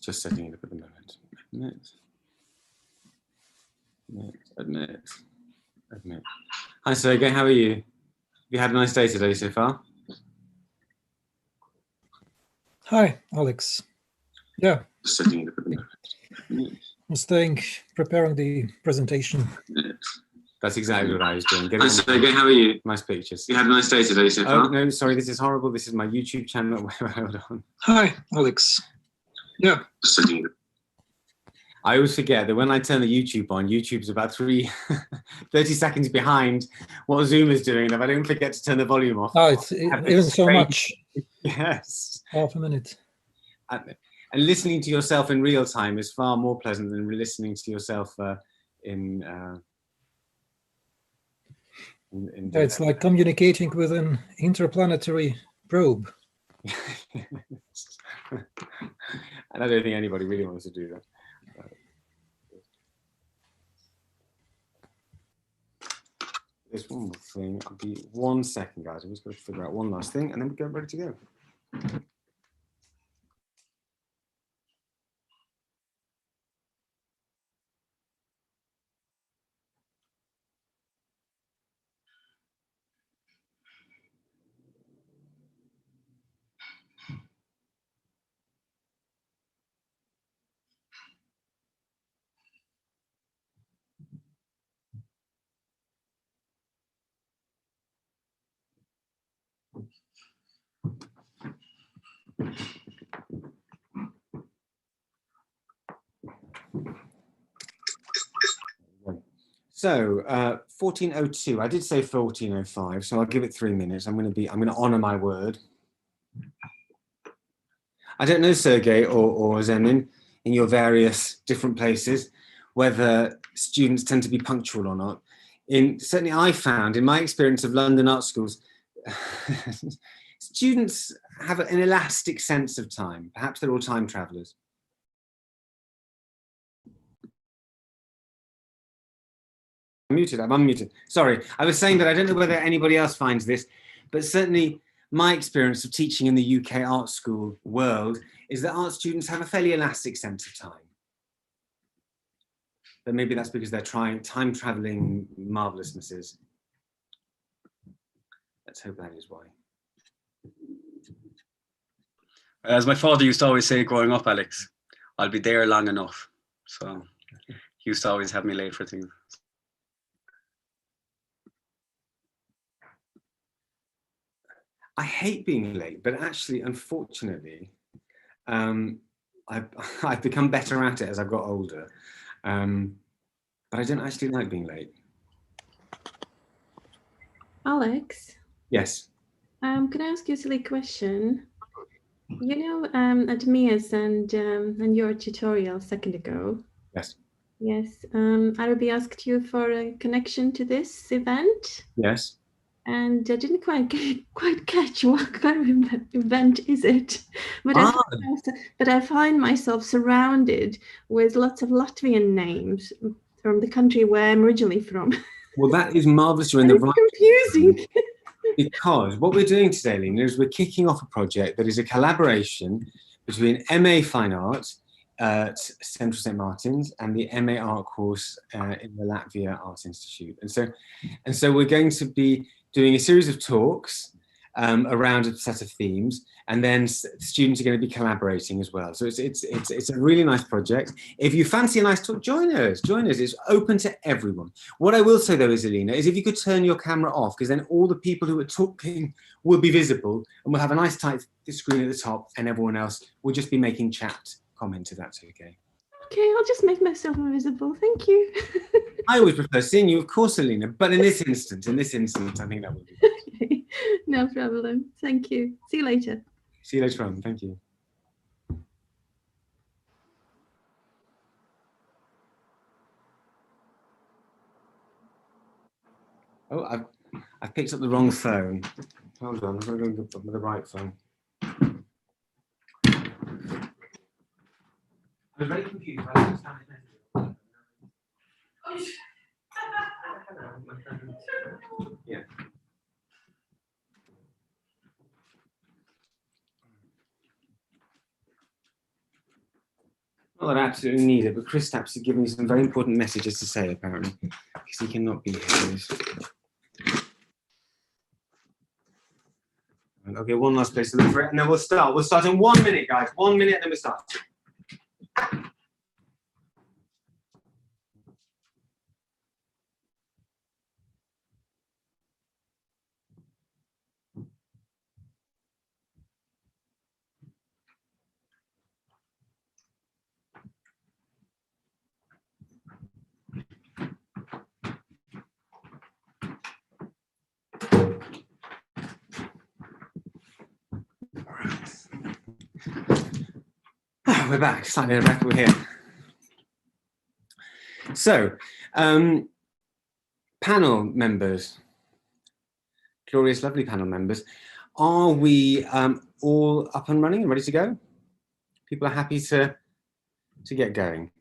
Just setting it up at the moment. Admit. Hi, Sergej, how are you? Have you had a nice day today so far? Hi, Alex. Yeah. Just setting it up at the moment. I'm preparing the presentation. That's exactly what I was doing. Hi, Sergej, how are you? Nice pictures. You had a nice day today so far? Oh, no, sorry, this is horrible. This is my YouTube channel. Hold on. Hi, Alex. Yeah. Just setting it up. I always forget that when I turn the YouTube on, YouTube's about 30 seconds behind what Zoom is doing. If I don't forget to turn the volume off. Oh, it's even so much. Yes. Half a minute. And listening to yourself in real time is far more pleasant than listening to yourself in it's like communicating with an interplanetary probe. And I don't think anybody really wants to do that. There's one more thing. I'll be 1 second, guys. I'm just going to figure out one last thing and then we'll get ready to go. So 14:02. I did say 14:05, so I'll give it 3 minutes. I'm going to honor my word. I don't know, Sergej or Zemin, in your various different places, whether students tend to be punctual or not. Certainly I found in my experience of London art schools, students have an elastic sense of time. Perhaps they're all time travelers. I'm unmuted. Sorry, I was saying that I don't know whether anybody else finds this, but certainly my experience of teaching in the UK art school world is that art students have a fairly elastic sense of time. But maybe that's because they're trying time traveling marvelousnesses. Let's hope that is why. As my father used to always say growing up, Alex, I'll be there long enough. So he used to always have me late for things. I hate being late, but actually, unfortunately, I've become better at it as I've got older. But I don't actually like being late. Alex? Yes. Can I ask you a silly question? You know, at Mia's and your tutorial a second ago. Yes. Yes. Arabi asked you for a connection to this event. Yes. And I didn't quite catch what kind of event is it, but I find myself surrounded with lots of Latvian names from the country where I'm originally from. Well, that is marvelous. You're in the right. Confusing. Because what we're doing today, Lena, is we're kicking off a project that is a collaboration between MA Fine Art at Central St. Martin's and the MA Art course in the Latvia Art Institute. And so we're going to be doing a series of talks around a set of themes, and then students are going to be collaborating as well. So it's a really nice project. If you fancy a nice talk, join us. It's open to everyone. What I will say though, Elena, is if you could turn your camera off, because then all the people who are talking will be visible, and we'll have a nice tight screen at the top, and everyone else will just be making chat comments, if that's okay. Okay, I'll just make myself invisible. Thank you. I always prefer seeing you, of course, Alina, but in this instance, I think that would be okay, no problem. Thank you. See you later. See you later on. Thank you. Oh, I've picked up the wrong phone. Hold on, I'm going to go with the right phone. I was very confused. Yeah. Not that I absolutely need it, but Chris Taps is giving me some very important messages to say, apparently, because he cannot be here. Okay, one last place to look for it, and then we'll start. We'll start in 1 minute, guys. 1 minute, then we start. We're back, slightly back, we're here. So, panel members, glorious, lovely panel members, are we all up and running and ready to go? People are happy to get going.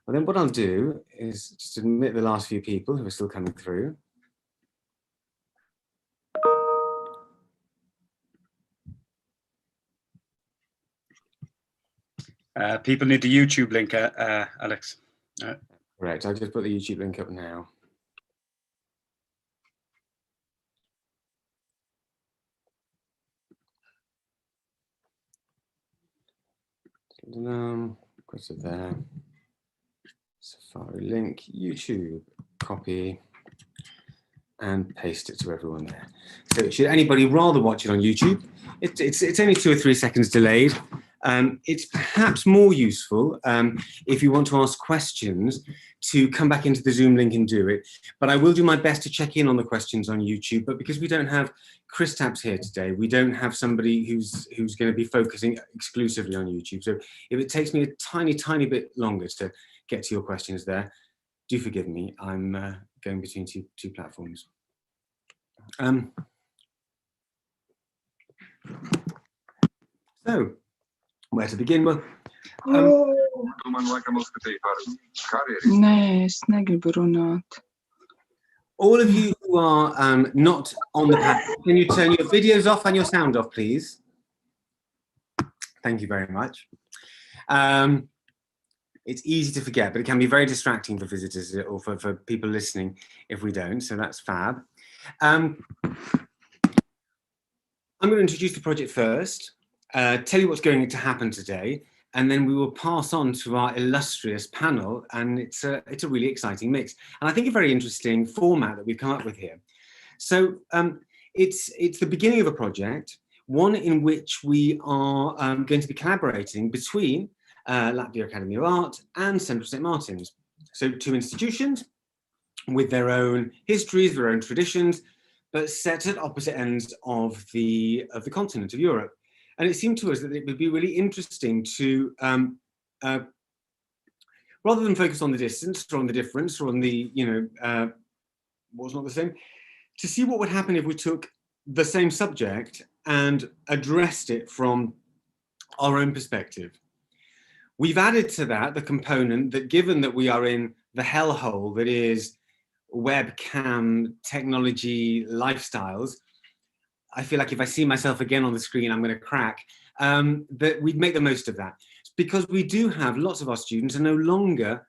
Well, then what I'll do is just admit the last few people who are still coming through. People need the YouTube link, Alex. Correct, I'll just put the YouTube link up now. What's it there? Safari link, YouTube, copy, and paste it to everyone there. So should anybody rather watch it on YouTube, it's only 2 or 3 seconds delayed. It's perhaps more useful if you want to ask questions to come back into the Zoom link and do it. But I will do my best to check in on the questions on YouTube. But because we don't have Chris Taps here today, we don't have somebody who's going to be focusing exclusively on YouTube. So if it takes me a tiny bit longer to get to your questions there, do forgive me. I'm going between two platforms. So, where to begin? Well, Nē, es negribu runāt. All of you who are not on the panel, can you turn your videos off and your sound off, please? Thank you very much. It's easy to forget, but it can be very distracting for visitors or for people listening if we don't, so that's fab. I'm going to introduce the project first, tell you what's going to happen today, and then we will pass on to our illustrious panel, and it's a really exciting mix. And I think a very interesting format that we've come up with here. So it's the beginning of a project, one in which we are going to be collaborating between Latvia Academy of Art and Central St. Martin's. So 2 institutions with their own histories, their own traditions, but set at opposite ends of the continent of Europe. And it seemed to us that it would be really interesting to, rather than focus on the distance or on the difference or on the, what's not the same, to see what would happen if we took the same subject and addressed it from our own perspective. We've added to that the component that, given that we are in the hellhole that is webcam technology lifestyles, I feel like if I see myself again on the screen, I'm going to crack, that we'd make the most of that. Because we do have lots of our students are no longer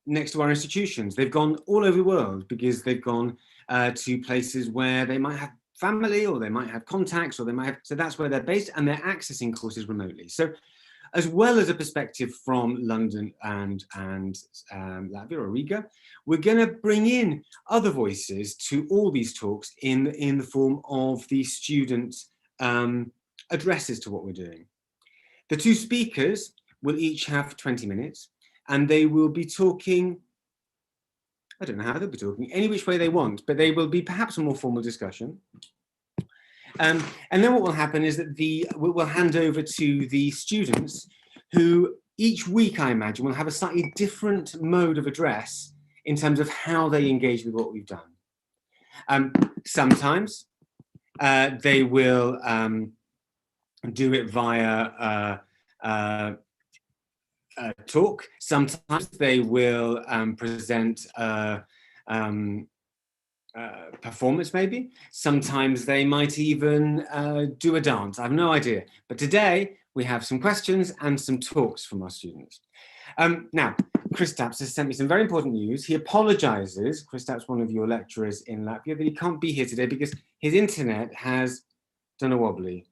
next to our institutions. They've gone all over the world because they've gone to places where they might have family, or they might have contacts, or they might have, so that's where they're based, and they're accessing courses remotely. So as well as a perspective from London and Latvia or Riga, we're going to bring in other voices to all these talks in the form of the student addresses to what we're doing. The 2 speakers will each have 20 minutes, and they will be talking, I don't know how they'll be talking, any which way they want, but they will be perhaps a more formal discussion. And then what will happen is that we'll hand over to the students, who each week, I imagine, will have a slightly different mode of address in terms of how they engage with what we've done. Sometimes they will do it via talk. Sometimes they will present performance, maybe. Sometimes they might even do a dance. I have no idea. But today we have some questions and some talks from our students. Now, Kristaps has sent me some very important news. He apologizes, Kristaps, one of your lecturers in Latvia, that he can't be here today because his internet has done a wobbly.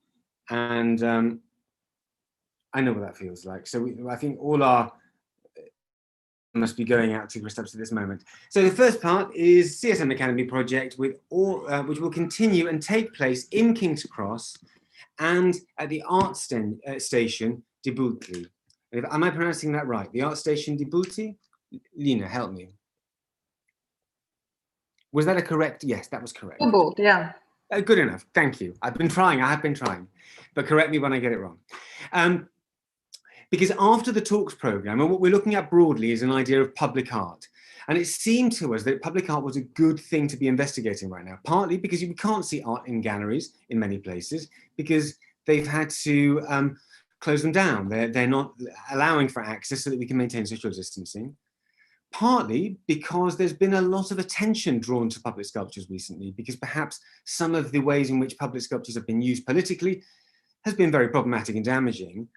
And I know what that feels like. So I think all our must be going out to Kristaps at this moment. So the first part is CSM Academy project with all, which will continue and take place in King's Cross and at the art station Dibulti. Am I pronouncing that right? The art station Dibulti? Lina, help me. Was that a correct? Yes, that was correct. Yeah. Good enough. Thank you. I've been trying. I have been trying, but correct me when I get it wrong. Because after the talks program, and what we're looking at broadly is an idea of public art. And it seemed to us that public art was a good thing to be investigating right now, partly because we can't see art in galleries in many places because they've had to close them down. They're not allowing for access so that we can maintain social distancing. Partly because there's been a lot of attention drawn to public sculptures recently, because perhaps some of the ways in which public sculptures have been used politically has been very problematic and damaging.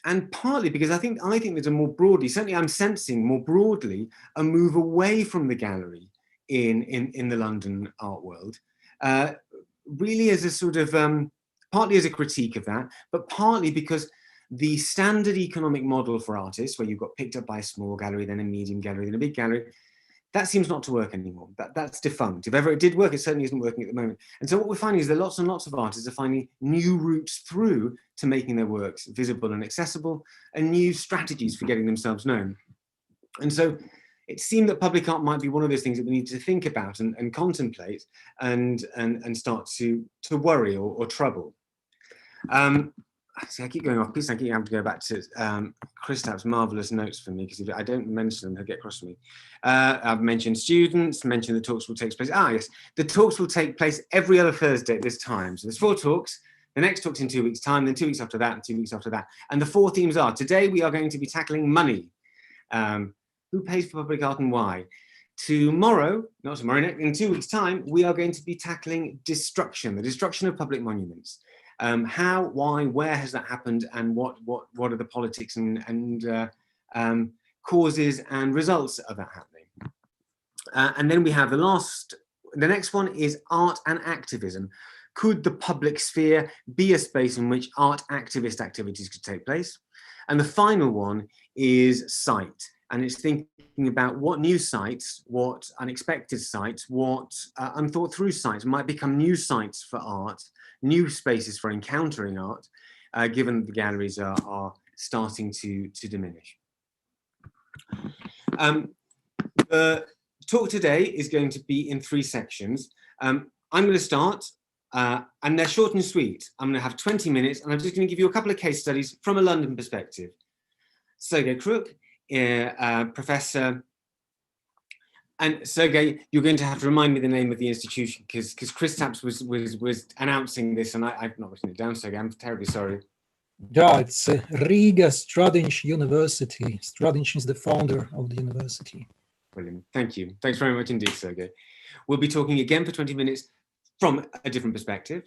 And partly because I think there's a more broadly, certainly I'm sensing more broadly, a move away from the gallery in the London art world, really as a sort of, partly as a critique of that, but partly because the standard economic model for artists, where you've got picked up by a small gallery, then a medium gallery, then a big gallery, that seems not to work anymore. That's defunct. If ever it did work, it certainly isn't working at the moment. And so what we're finding is that lots and lots of artists are finding new routes through to making their works visible and accessible, and new strategies for getting themselves known. And so it seemed that public art might be one of those things that we need to think about and contemplate and start to worry or trouble. See, I keep going off. Please, I keep having to go back to Kristaps' marvelous notes for me, because if I don't mention them, he'll get cross with me. I've mentioned students, mentioned the talks will take place. Yes, the talks will take place every other Thursday at this time. So there's 4 talks. The next talk's in 2 weeks' time, then 2 weeks after that, and 2 weeks after that. And the 4 themes are: today we are going to be tackling money. Who pays for public art and why? Tomorrow, not tomorrow, in 2 weeks' time, we are going to be tackling destruction, the destruction of public monuments. How, why, where has that happened, and what are the politics and causes and results of that happening? And then we have the next one is art and activism. Could the public sphere be a space in which art activist activities could take place? And the final one is sight, and it's thinking about what new sites, what unexpected sites, what unthought through sites might become new sites for art, new spaces for encountering art, given that the galleries are starting to diminish. The talk today is going to be in 3 sections. I'm going to start, and they're short and sweet. I'm going to have 20 minutes, and I'm just going to give you a couple of case studies from a London perspective. Sergej Kruks, professor. And Sergej, you're going to have to remind me the name of the institution, because Kristaps was announcing this, and I've not written it down, Sergej. I'm terribly sorry. Yeah, it's Riga Stradins University. Stradins is the founder of the university. Brilliant. Thank you. Thanks very much indeed, Sergej. We'll be talking again for 20 minutes from a different perspective,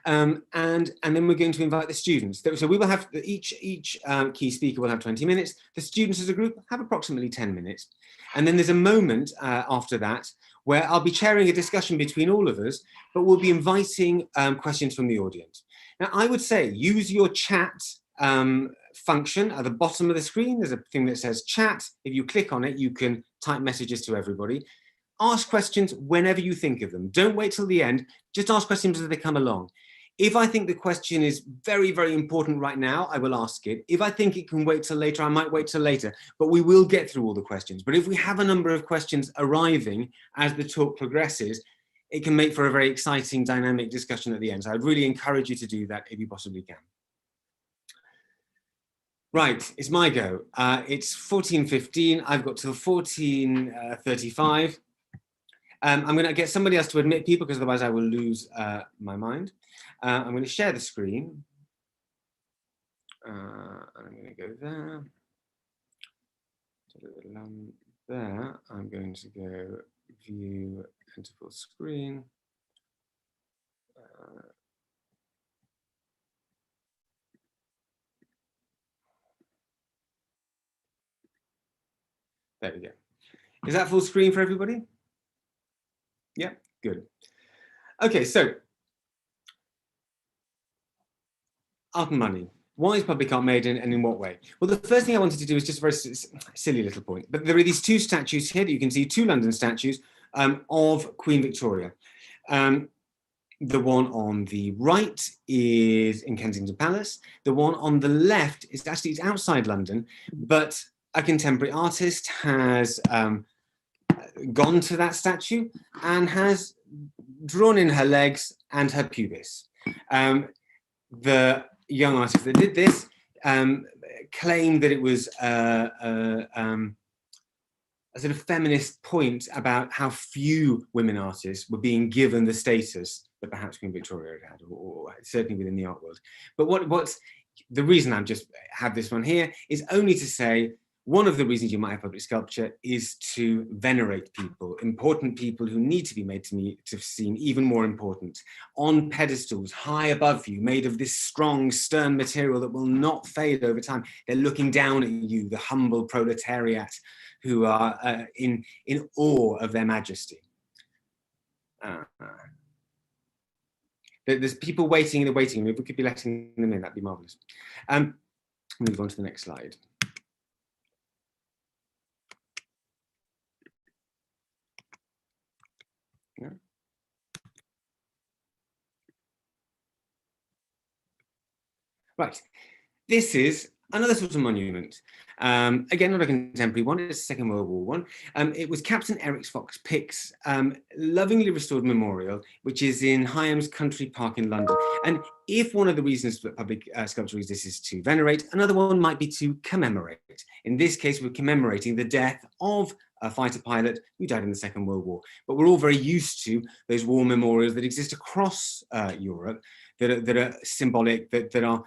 and then we're going to invite the students. So we will have each key speaker will have 20 minutes. The students as a group have approximately 10 minutes, and then there's a moment after that where I'll be chairing a discussion between all of us, but we'll be inviting questions from the audience. Now, I would say use your chat function at the bottom of the screen. There's a thing that says chat. If you click on it, you can type messages to everybody. Ask questions whenever you think of them. Don't wait till the end. Just ask questions as they come along. If I think the question is very, very important right now, I will ask it. If I think it can wait till later, I might wait till later, but we will get through all the questions. But if we have a number of questions arriving as the talk progresses, it can make for a very exciting, dynamic discussion at the end. So I'd really encourage you to do that if you possibly can. Right, it's my go. It's 14:15. I've got till 14:35. I'm going to get somebody else to admit people, because otherwise I will lose my mind. I'm going to share the screen. I'm going to go there. There. I'm going to go view and full screen. There we go. Is that full screen for everybody? Yeah, good. Okay, so art and money. Why is public art made and in what way? Well, the first thing I wanted to do is just a very silly little point. But there are these two statues here that you can see, two London statues of Queen Victoria. The one on the right is in Kensington Palace. The one on the left is actually it's outside London, but a contemporary artist has gone to that statue and has drawn in her legs and her pubis. The young artist that did this claimed that it was a sort of feminist point about how few women artists were being given the status that perhaps Queen Victoria had, or certainly within the art world. But what's the reason I just have this one here is only to say one of the reasons you might have public sculpture is to venerate people, important people who need to be made to seem even more important, on pedestals high above you, made of this strong, stern material that will not fade over time. They're looking down at you, the humble proletariat, who are in awe of their majesty. There's people waiting in the waiting room. If we could be letting them in, that'd be marvelous. Move on to the next slide. Yeah. Right, this is another sort of monument. Again, not a contemporary one, it's a Second World War one. It was Captain Eric Fox Pick's lovingly restored memorial, which is in Hyams Country Park in London. And if one of the reasons that public sculpture exists is to venerate, another one might be to commemorate. In this case, we're commemorating the death of a fighter pilot who died in the Second World War. But we're all very used to those war memorials that exist across Europe that are symbolic, that are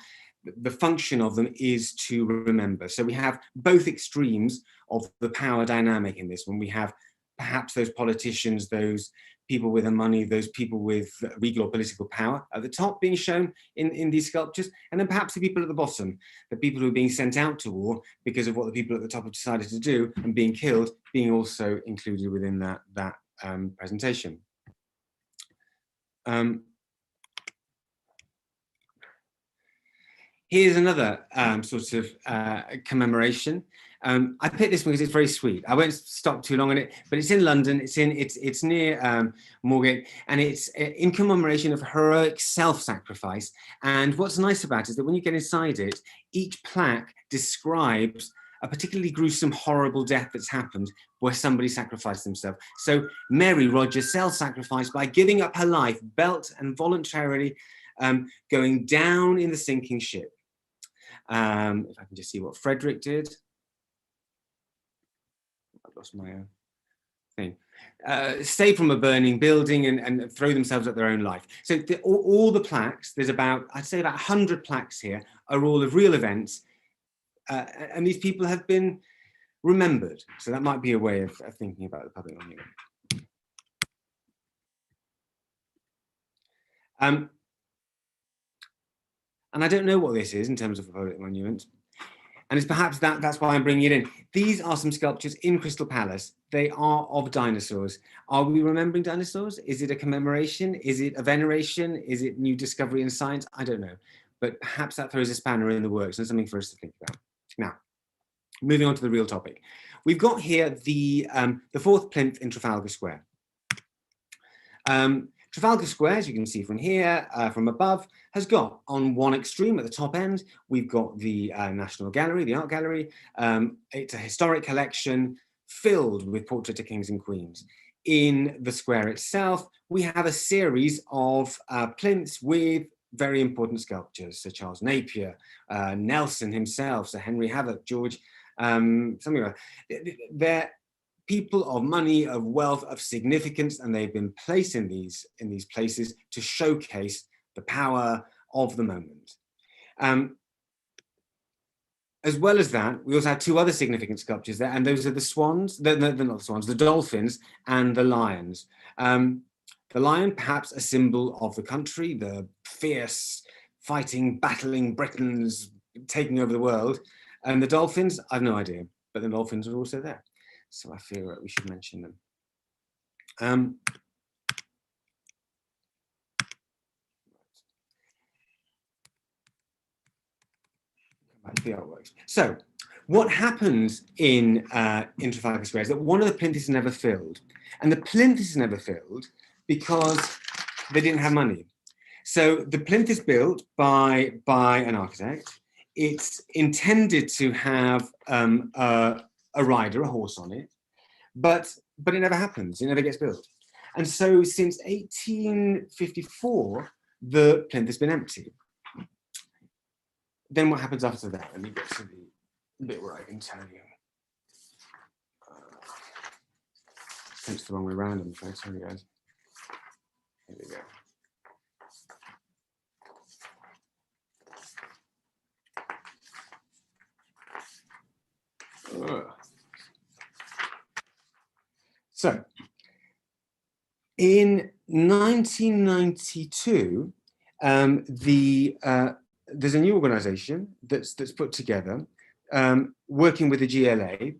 the function of them is to remember. So we have both extremes of the power dynamic in this one. We have perhaps those politicians, those people with the money, those people with regal or political power at the top being shown in these sculptures, and then perhaps the people at the bottom, the people who are being sent out to war because of what the people at the top have decided to do and being killed, being also included within that presentation. Here's another sort of commemoration. I picked this one because it's very sweet. I won't stop too long on it, but it's in London. It's near Moorgate, and it's in commemoration of heroic self-sacrifice. And what's nice about it is that when you get inside it, each plaque describes a particularly gruesome, horrible death that's happened where somebody sacrificed themselves. So Mary Rogers self-sacrificed by giving up her life, belt and voluntarily going down in the sinking ship. If I can just see what Frederick did. I've lost my own thing. Save from a burning building and throw themselves at their own life. So all the plaques, there's about, I'd say about 100 plaques here, are all of real events. And these people have been remembered. So that might be a way of thinking about the public monument. And I don't know what this is in terms of a public monument. And it's perhaps that's why I'm bringing it in. These are some sculptures in Crystal Palace. They are of dinosaurs. Are we remembering dinosaurs? Is it a commemoration? Is it a veneration? Is it new discovery in science? I don't know. But perhaps that throws a spanner in the works and something for us to think about. Now, moving on to the real topic. We've got here the fourth plinth in Trafalgar Square. Trafalgar Square, as you can see from here, from above, has got on one extreme at the top end, we've got the National Gallery, the Art Gallery. It's a historic collection filled with portraits of kings and queens. In the square itself, we have a series of plinths with very important sculptures, Sir Charles Napier, Nelson himself, Sir Henry Havocke, George, something like that. They're people of money, of wealth, of significance, and they've been placed in these places to showcase the power of the moment. As well as that, we also have two other significant sculptures there, and those are the swans, not the swans, the dolphins and the lions. The lion, perhaps a symbol of the country, the fierce, fighting, battling Britons taking over the world. And the dolphins, I've no idea, but the dolphins are also there. so I feel we should mention them. The artworks. So, what happens in Trafalgar Square is that one of the plinths is never filled, and the plinth is never filled because they didn't have money. So the plinth is built by an architect. It's intended to have a rider, a horse on it, but it never happens. It never gets built. And so since 1854, the plinth has been empty. Then what happens after that? Let me get to the bit where I can tell you. It's the wrong way around, I'm afraid. Sorry, guys. Here we go. So, in 1992, there's a new organisation that's put together, working with the GLA.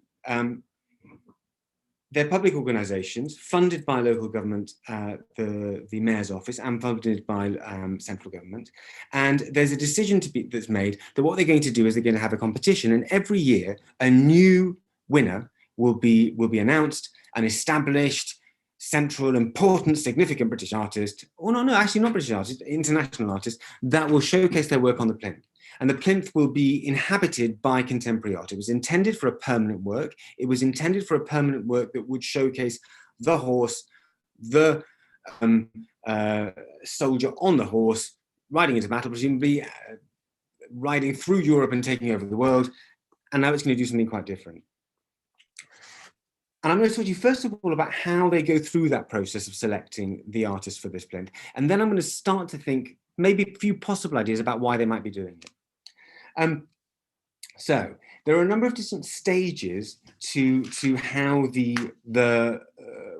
They're public organisations funded by local government, the mayor's office, and funded by central government. And there's a decision that's made that what they're going to do is they're going to have a competition, and every year a new winner will be announced, an established, central, important, significant British artist, or no, actually not British artist, international artist, that will showcase their work on the plinth. And the plinth will be inhabited by contemporary art. It was intended for a permanent work. It was intended for a permanent work that would showcase the horse, the soldier on the horse, riding into battle, presumably riding through Europe and taking over the world. And now it's going to do something quite different. And I'm going to talk to you first of all about how they go through that process of selecting the artist for this plinth. And then I'm going to start to think maybe a few possible ideas about why they might be doing it. So there are a number of different stages to how the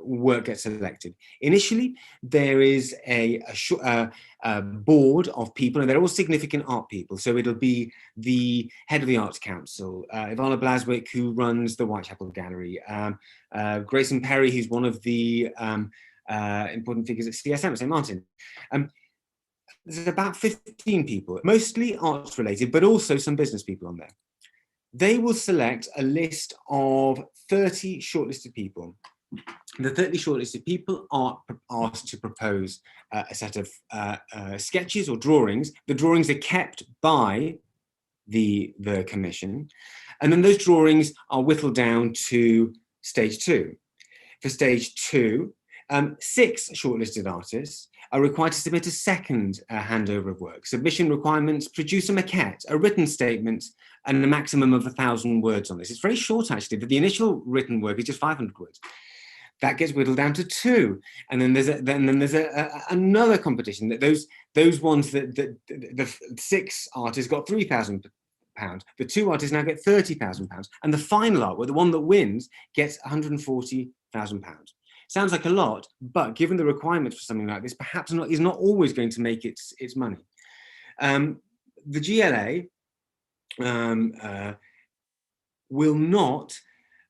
work gets selected. Initially, there is a board of people, and they're all significant art people. So it'll be the head of the Arts Council, Ivana Blaswick, who runs the Whitechapel Gallery, Grayson Perry, who's one of the important figures at CSM, St. Martin. There's about 15 people, mostly arts related, but also some business people on there. They will select a list of 30 shortlisted people. The 30 shortlisted people are asked to propose a set of sketches or drawings. The drawings are kept by the commission, and then those drawings are whittled down to stage 2. For stage 2, 6 shortlisted artists are required to submit a second handover of work. Submission requirements: produce a maquette, a written statement, and a maximum of 1,000 words on this. It's very short, actually, but the initial written work is just 500 words. That gets whittled down to 2, and then there's another competition. That those ones that the 6 artists got £3,000. The 2 artists now get £30,000, and the final artwork, the one that wins, gets £140,000. Sounds like a lot, but given the requirements for something like this, perhaps is not always going to make its money. The GLA will not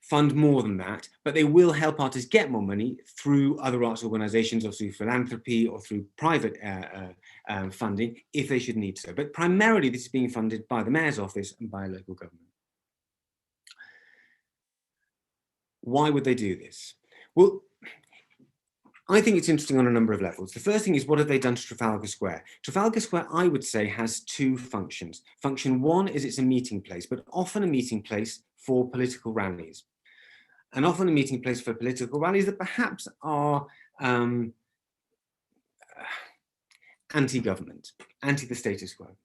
fund more than that, but they will help artists get more money through other arts organisations, or through philanthropy, or through private funding, if they should need so. But primarily, this is being funded by the Mayor's Office and by local government. Why would they do this? Well, I think it's interesting on a number of levels. The first thing is, what have they done to Trafalgar Square? Trafalgar Square, I would say, has 2 functions. Function 1 is it's a meeting place, but often a meeting place for political rallies. And often a meeting place for political rallies that perhaps are anti-government, anti the status quo.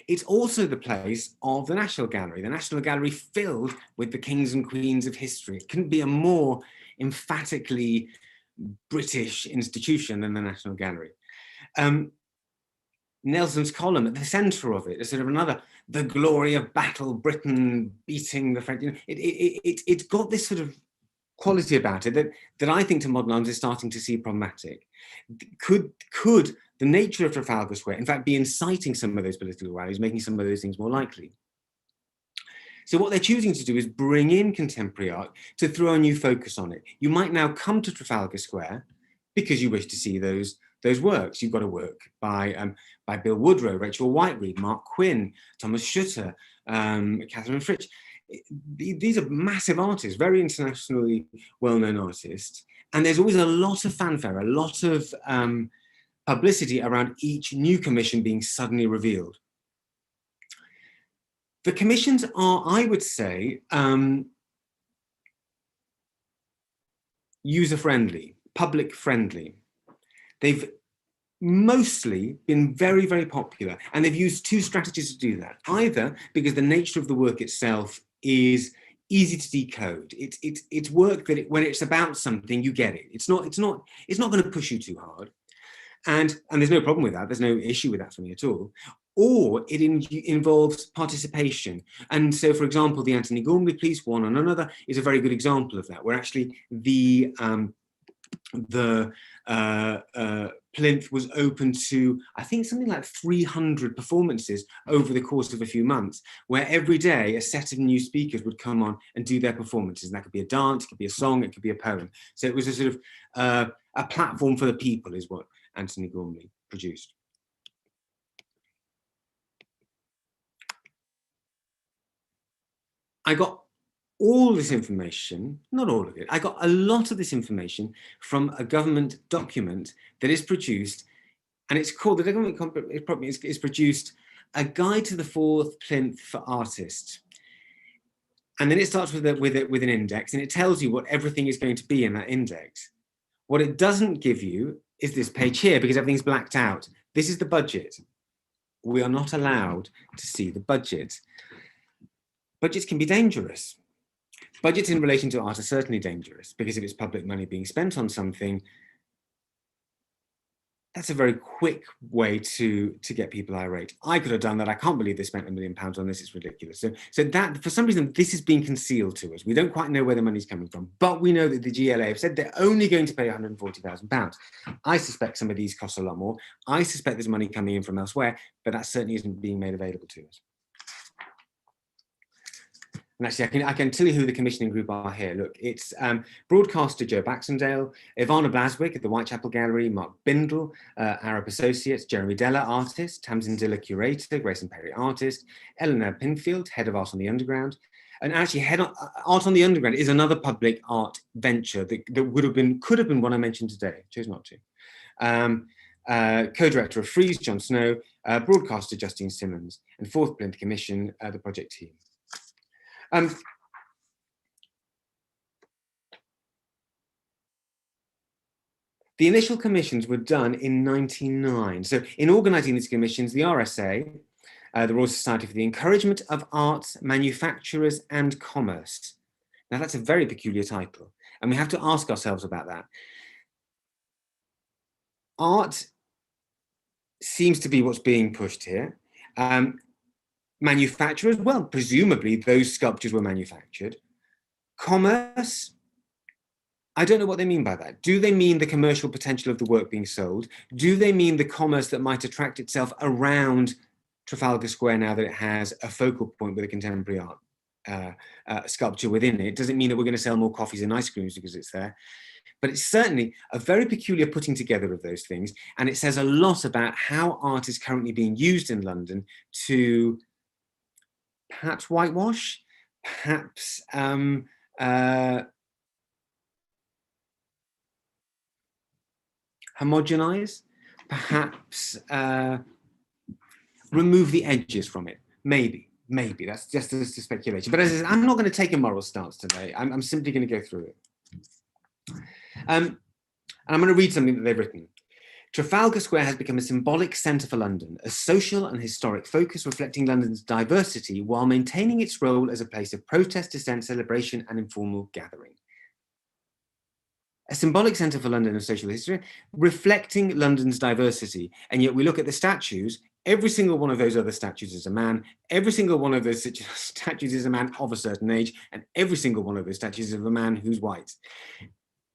It's also the place of the National Gallery. The National Gallery filled with the kings and queens of history. It couldn't be a more emphatically British institution than the National Gallery. Nelson's column at the centre of it is sort of the glory of battle, Britain beating the French. It's got this sort of quality about it that I think to modern arms is starting to see problematic. Could the nature of Trafalgar Square, in fact, be inciting some of those political rallies, making some of those things more likely? So what they're choosing to do is bring in contemporary art to throw a new focus on it. You might now come to Trafalgar Square because you wish to see those works. You've got a work by Bill Woodrow, Rachel Whiteread, Mark Quinn, Thomas Schutter, Catherine Fritsch. These are massive artists, very internationally well-known artists. And there's always a lot of fanfare, a lot of publicity around each new commission being suddenly revealed. The commissions are, I would say, user-friendly, public-friendly. They've mostly been very, very popular, and they've used two strategies to do that. Either because the nature of the work itself is easy to decode. It's work that when it's about something, you get it. It's not going to push you too hard, and there's no problem with that. There's no issue with that for me at all. Or it involves participation. And so, for example, the Anthony Gormley piece, One on Another, is a very good example of that, where actually the plinth was open to, I think, something like 300 performances over the course of a few months, where every day a set of new speakers would come on and do their performances. And that could be a dance, it could be a song, it could be a poem. So it was a sort of a platform for the people is what Anthony Gormley produced. I got all this information, not all of it, I got a lot of this information from a government document that is produced, and it's called, the government is produced A Guide to the Fourth Plinth for Artists. And then it starts with an index, and it tells you what everything is going to be in that index. What it doesn't give you is this page here, because everything's blacked out. This is the budget. We are not allowed to see the budget. Budgets can be dangerous. Budgets in relation to art are certainly dangerous, because if it's public money being spent on something, that's a very quick way to get people irate. I could have done that. I can't believe they spent £1 million on this. It's ridiculous. So that, for some reason, this is being concealed to us. We don't quite know where the money's coming from, but we know that the GLA have said they're only going to pay £140,000. I suspect some of these cost a lot more. I suspect there's money coming in from elsewhere, but that certainly isn't being made available to us. And actually, I can tell you who the commissioning group are here. Look, it's broadcaster Joe Baxendale, Ivana Blaswick at the Whitechapel Gallery, Mark Bindle, Arab Associates, Jeremy Della, artist, Tamsin Diller, curator, Grayson Perry, artist, Eleanor Pinfield, head of Art on the Underground. And actually, Art on the Underground is another public art venture that could have been one I mentioned today, chose not to. Co-director of Freeze, John Snow, broadcaster Justine Simmons, and fourth Plinth Commission, the project team. The initial commissions were done in 1999. So in organising these commissions, the RSA, the Royal Society for the Encouragement of Arts, Manufacturers and Commerce. Now that's a very peculiar title, and we have to ask ourselves about that. Art seems to be what's being pushed here. Manufacturers, well, presumably those sculptures were manufactured. Commerce, I don't know what they mean by that. Do they mean the commercial potential of the work being sold? Do they mean the commerce that might attract itself around Trafalgar Square now that it has a focal point with a contemporary art sculpture within it? Does it mean that we're going to sell more coffees and ice creams because it's there? But it's certainly a very peculiar putting together of those things. And it says a lot about how art is currently being used in London to perhaps whitewash, perhaps homogenize, perhaps remove the edges from it. Maybe that's just a speculation. But as I said, I'm not going to take a moral stance today. I'm simply going to go through it. And I'm going to read something that they've written. Trafalgar Square has become a symbolic centre for London, a social and historic focus reflecting London's diversity while maintaining its role as a place of protest, dissent, celebration and informal gathering. A symbolic centre for London of social history, reflecting London's diversity. And yet we look at the statues, every single one of those other statues is a man, every single one of those statues is a man of a certain age, and every single one of those statues is of a man who's white.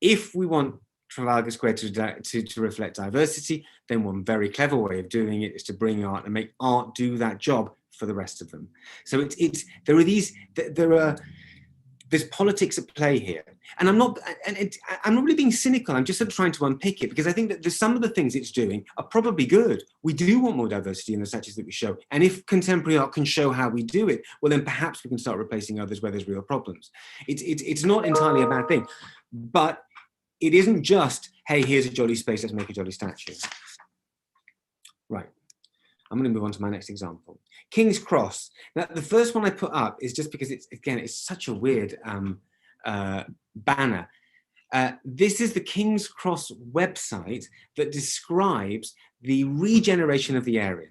If we want Trafalgar Square to reflect diversity, then one very clever way of doing it is to bring art and make art do that job for the rest of them. So there's politics at play here, and I'm not really being cynical. I'm just sort of trying to unpick it, because I think that some of the things it's doing are probably good. We do want more diversity in the statues that we show, and if contemporary art can show how we do it, well, then perhaps we can start replacing others where there's real problems. It's not entirely a bad thing, but it isn't just, hey, here's a jolly space, let's make a jolly statue. Right. I'm going to move on to my next example. King's Cross. Now, the first one I put up is just because it's such a weird banner. This is the King's Cross website that describes the regeneration of the area.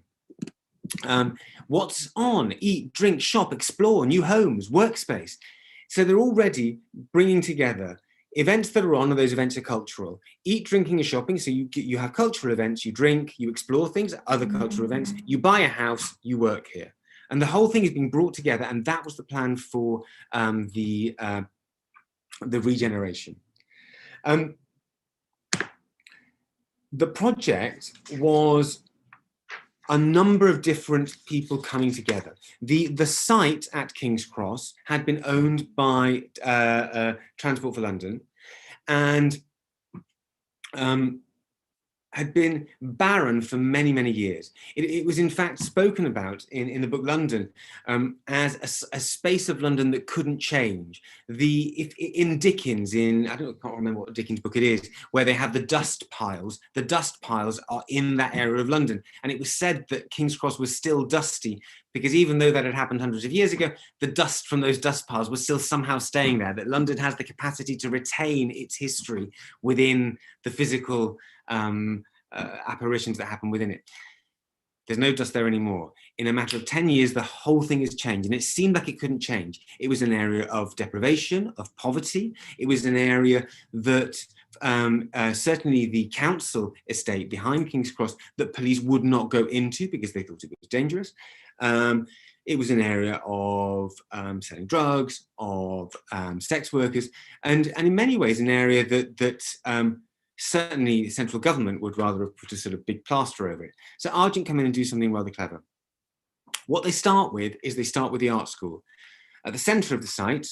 What's on? Eat, drink, shop, explore, new homes, workspace. So they're already bringing together events that are on, and those events are cultural. Eat, drinking, and shopping. So you have cultural events, you drink, you explore things, other cultural events, you buy a house, you work here. And the whole thing is being brought together, and that was the plan for the regeneration. The project was a number of different people coming together. The site at King's Cross had been owned by Transport for London, and had been barren for many, many years. It was in fact spoken about in the book London as a space of London that couldn't change. In Dickens, I can't remember what Dickens book it is, where they have the dust piles are in that area of London. And it was said that King's Cross was still dusty because even though that had happened hundreds of years ago, the dust from those dust piles was still somehow staying there, that London has the capacity to retain its history within the physical apparitions that happen within it. There's no dust there anymore. In a matter of 10 years, the whole thing has changed, and it seemed like it couldn't change. It was an area of deprivation, of poverty. It was an area that certainly the council estate behind King's Cross, that police would not go into because they thought it was dangerous. It was an area of selling drugs, of sex workers, and in many ways an area that certainly the central government would rather have put a sort of big plaster over it. So Argent come in and do something rather clever. What they start with is the art school. At the centre of the site,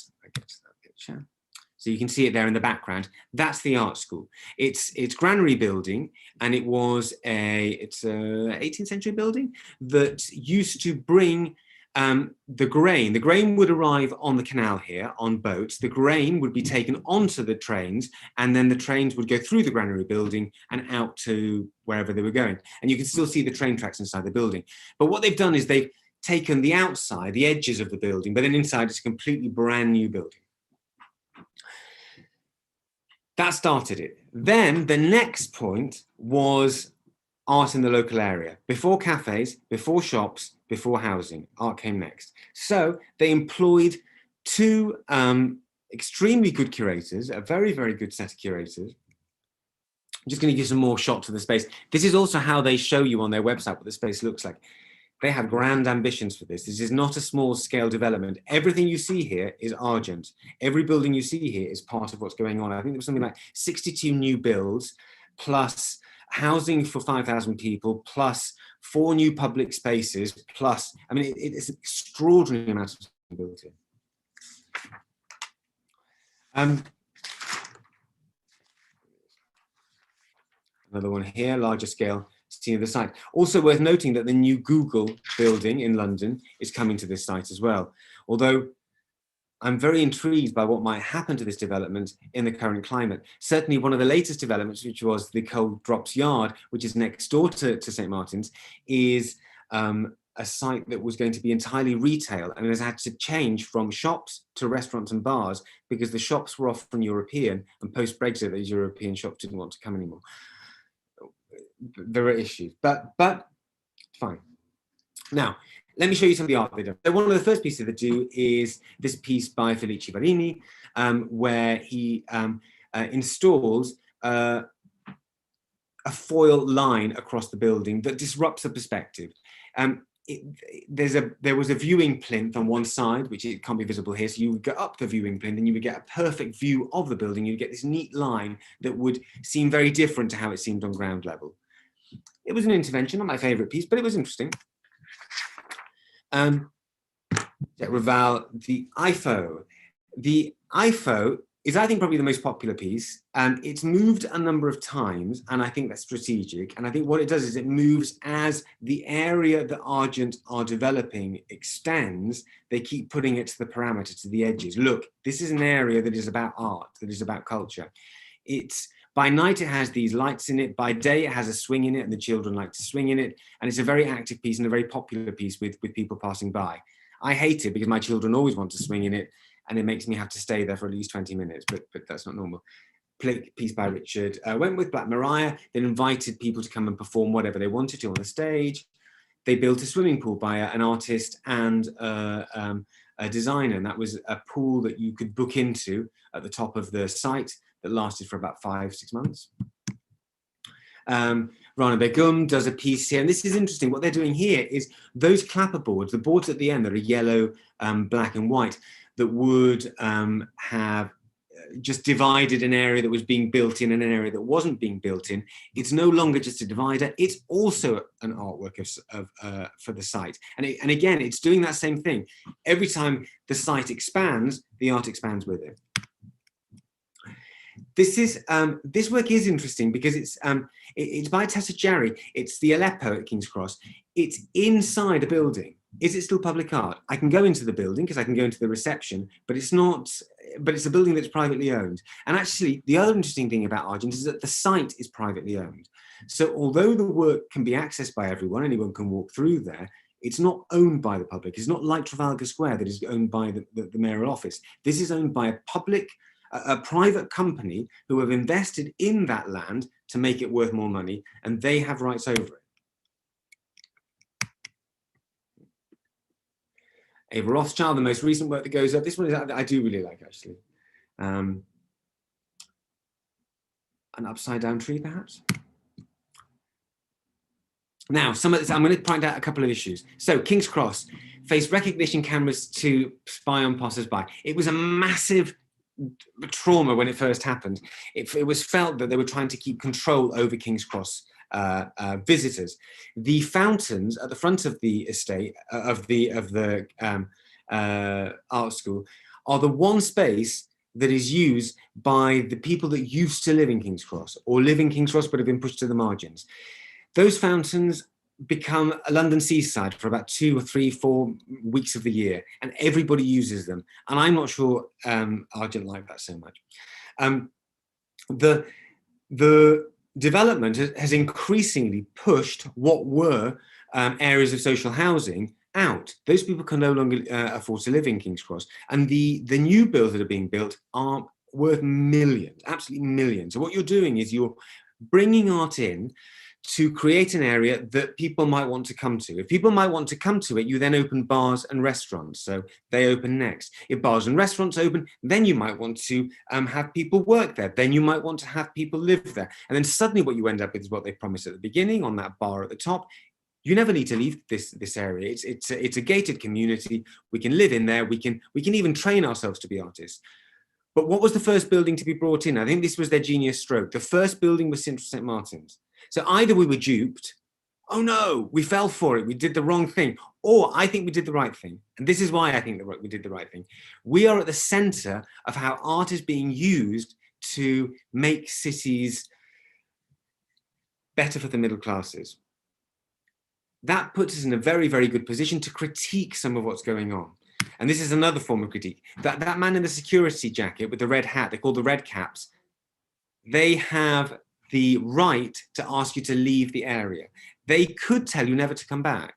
so you can see it there in the background, that's the art school. It's granary building, and it's a 18th century building that used to bring the grain. The grain would arrive on the canal here on boats. The grain would be taken onto the trains, and then the trains would go through the granary building and out to wherever they were going. And you can still see the train tracks inside the building. But what they've done is they've taken the outside, the edges of the building, but then inside it's a completely brand new building. That started it. Then the next point was art in the local area. Before cafes, before shops, before housing, art came next. So they employed two extremely good curators, a very, very good set of curators. I'm just going to give some more shots of the space. This is also how they show you on their website what the space looks like. They have grand ambitions for this. This is not a small scale development. Everything you see here is Argent. Every building you see here is part of what's going on. I think there was something like 62 new builds, plus housing for 5,000 people, plus 4 new public spaces, plus, I mean, it's an extraordinary amount of stuff built here. Another one here, larger scale, scene of the site. Also worth noting that the new Google building in London is coming to this site as well. Although I'm very intrigued by what might happen to this development in the current climate. Certainly one of the latest developments, which was the Coal Drops Yard, which is next door to St. Martin's, is a site that was going to be entirely retail and has had to change from shops to restaurants and bars because the shops were often European, and post-Brexit, those European shops didn't want to come anymore. There are issues, but fine. Now, let me show you some of the art they do. So one of the first pieces they do is this piece by Felice Varini, where he installs a foil line across the building that disrupts the perspective. There was a viewing plinth on one side, which it can't be visible here. So you would go up the viewing plinth and you would get a perfect view of the building. You'd get this neat line that would seem very different to how it seemed on ground level. It was an intervention, not my favorite piece, but it was interesting. Jack Raval, the IFO. The IFO is, I think, probably the most popular piece. It's moved a number of times, and I think that's strategic. And I think what it does is it moves as the area that Argent are developing extends. They keep putting it to the parameter, to the edges. Look, this is an area that is about art, that is about culture. It's by night, it has these lights in it. By day, it has a swing in it, and the children like to swing in it. And it's a very active piece and a very popular piece with people passing by. I hate it because my children always want to swing in it, and it makes me have to stay there for at least 20 minutes, but that's not normal. Piece by Richard. Went with Black Mariah, then invited people to come and perform whatever they wanted to on the stage. They built a swimming pool by an artist and a designer, and that was a pool that you could book into at the top of the site that lasted for about 5-6 months. Rana Begum does a piece here, and this is interesting. What they're doing here is those clapper boards, the boards at the end that are yellow, black and white, that would have just divided an area that was being built in and an area that wasn't being built in. It's no longer just a divider, it's also an artwork for the site. And again, it's doing that same thing. Every time the site expands, the art expands with it. This work is interesting because it's by Tessa Jarry. It's the Aleppo at King's Cross. It's inside a building. Is it still public art? I can go into the building because I can go into the reception, but it's not. But it's a building that's privately owned. And actually, the other interesting thing about Argent is that the site is privately owned. So although the work can be accessed by everyone, anyone can walk through there, it's not owned by the public. It's not like Trafalgar Square that is owned by the mayoral office. This is owned by a private company who have invested in that land to make it worth more money, and they have rights over it. Ava Rothschild, the most recent work that goes up. This one is I do really like, actually. An upside down tree, perhaps. Now, some of this, I'm going to point out a couple of issues. So, King's Cross face recognition cameras to spy on passers-by. It was a massive trauma when it first happened. It was felt that they were trying to keep control over King's Cross visitors. The fountains at the front of the estate of the art school are the one space that is used by the people that used to live in King's Cross or live in King's Cross but have been pushed to the margins. Those fountains become a London seaside for about 2 or 3, 4 weeks of the year, and everybody uses them. And I'm not sure Argent like that so much. The development has increasingly pushed what were areas of social housing out. Those people can no longer afford to live in King's Cross, and the new builds that are being built are worth millions, absolutely millions. So what you're doing is you're bringing art in to create an area that people might want to come to. If people might want to come to it, you then open bars and restaurants. So they open next. If bars and restaurants open, then you might want to have people work there. Then you might want to have people live there. And then suddenly what you end up with is what they promised at the beginning on that bar at the top. You never need to leave this area. It's a gated community. We can live in there. We can even train ourselves to be artists. But what was the first building to be brought in? I think this was their genius stroke. The first building was St. Martin's. So either we were duped, oh no, we fell for it, we did the wrong thing, or I think we did the right thing. And this is why I think that we did the right thing. We are at the center of how art is being used to make cities better for the middle classes. That puts us in a very, very good position to critique some of what's going on. And this is another form of critique. That man in the security jacket with the red hat, they're called the red caps, they have the right to ask you to leave the area. They could tell you never to come back.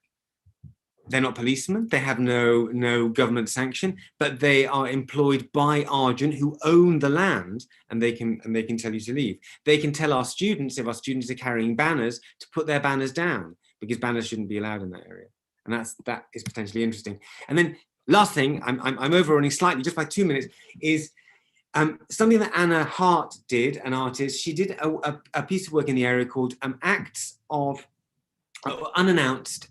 They're not policemen, they have no government sanction, but they are employed by Argent, who own the land, and they can tell you to leave. They can tell our students, if our students are carrying banners, to put their banners down, because banners shouldn't be allowed in that area. And that is potentially interesting. And then last thing, I'm overrunning slightly, just by 2 minutes, is something that Anna Hart did, an artist. She did a piece of work in the area called unannounced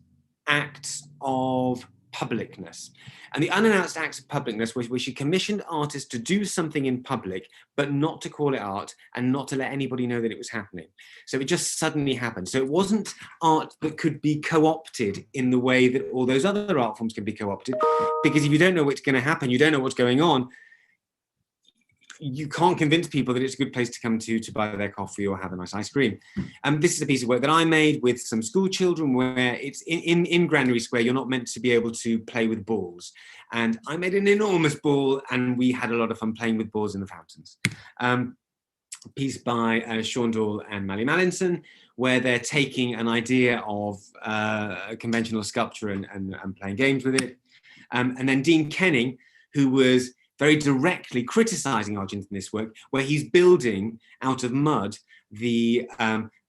acts of publicness. And the unannounced acts of publicness was where she commissioned artists to do something in public, but not to call it art and not to let anybody know that it was happening. So it just suddenly happened. So it wasn't art that could be co-opted in the way that all those other art forms can be co-opted, because if you don't know what's going to happen, you don't know what's going on, you can't convince people that it's a good place to come to buy their coffee or have a nice ice cream. This is a piece of work that I made with some school children where it's in Granary Square, you're not meant to be able to play with balls. And I made an enormous ball and we had a lot of fun playing with balls in the fountains. A piece by Sean Dahl and Mally Mallinson, where they're taking an idea of conventional sculpture and playing games with it. And then Dean Kenning, who was very directly criticizing Argent in this work, where he's building out of mud the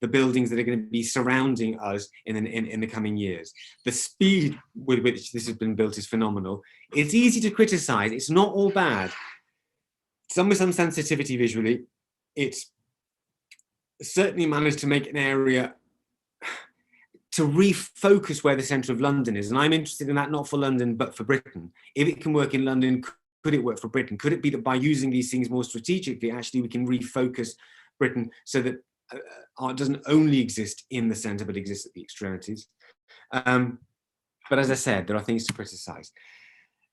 buildings that are going to be surrounding us in the coming years. The speed with which this has been built is phenomenal. It's easy to criticize. It's not all bad. With some sensitivity visually, it's certainly managed to make an area to refocus where the centre of London is. And I'm interested in that, not for London, but for Britain. If it can work in London, could it work for Britain? Could it be that by using these things more strategically, actually we can refocus Britain so that art doesn't only exist in the centre, but exists at the extremities? But as I said, there are things to criticise.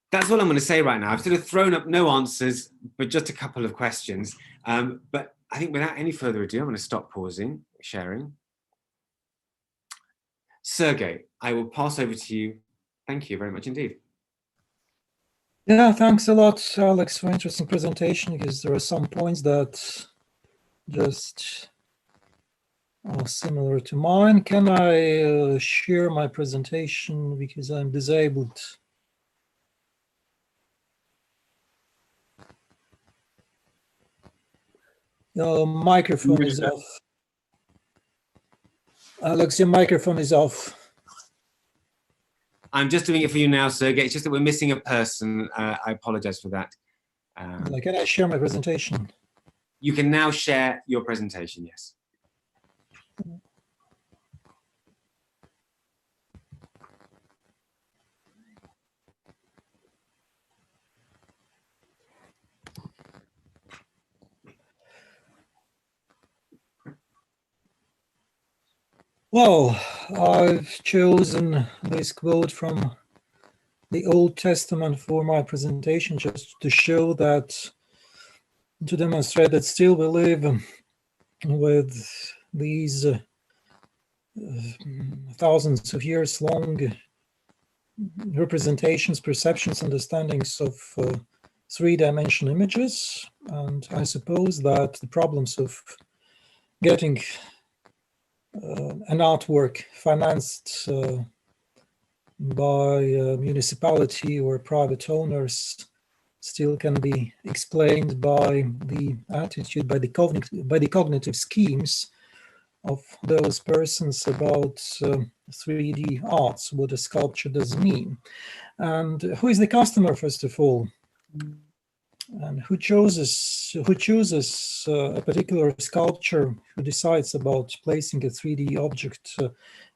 That's all I'm going to say right now. I've sort of thrown up no answers, but just a couple of questions. But I think without any further ado, I'm going to stop pausing, sharing. Sergej, I will pass over to you. Thank you very much indeed. Yeah, thanks a lot, Alex, for interesting presentation, because there are some points that just are similar to mine. Can I share my presentation because I'm disabled? Your microphone is off. Alex, your microphone is off. I'm just doing it for you now, Sergej. It's just that we're missing a person. I apologize for that. Can I share my presentation? You can now share your presentation, yes. Well, I've chosen this quote from the Old Testament for my presentation just to show that, to demonstrate that still we live with these thousands of years long representations, perceptions, understandings of three-dimensional images. And I suppose that the problems of getting an artwork financed by municipality or private owners still can be explained by the attitude, by the cognitive schemes of those persons about 3D arts, what a sculpture does mean. And who is the customer, first of all? And who chooses a particular sculpture, who decides about placing a 3D object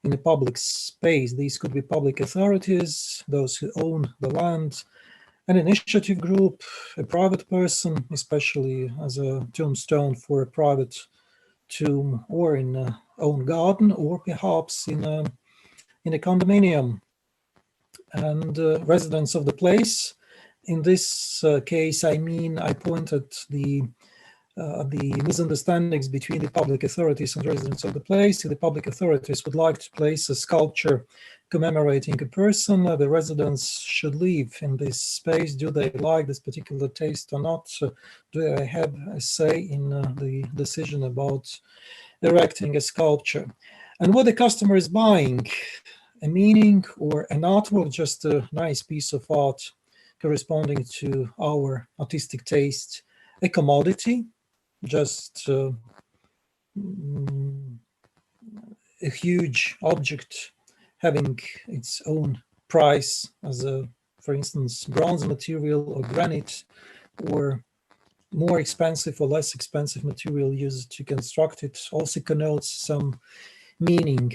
in a public space? These could be public authorities, those who own the land, an initiative group, a private person, especially as a tombstone for a private tomb, or in a own garden, or perhaps in a condominium. And residents of the place. In this case, I pointed the misunderstandings between the public authorities and residents of the place. If the public authorities would like to place a sculpture commemorating a person, the residents should live in this space. Do they like this particular taste or not? Do they have a say in the decision about erecting a sculpture? And what the customer is buying, a meaning or an artwork, just a nice piece of art corresponding to our artistic taste, a commodity, just a huge object having its own price, as a, for instance, bronze material or granite, or more expensive or less expensive material used to construct it, also connotes some meaning.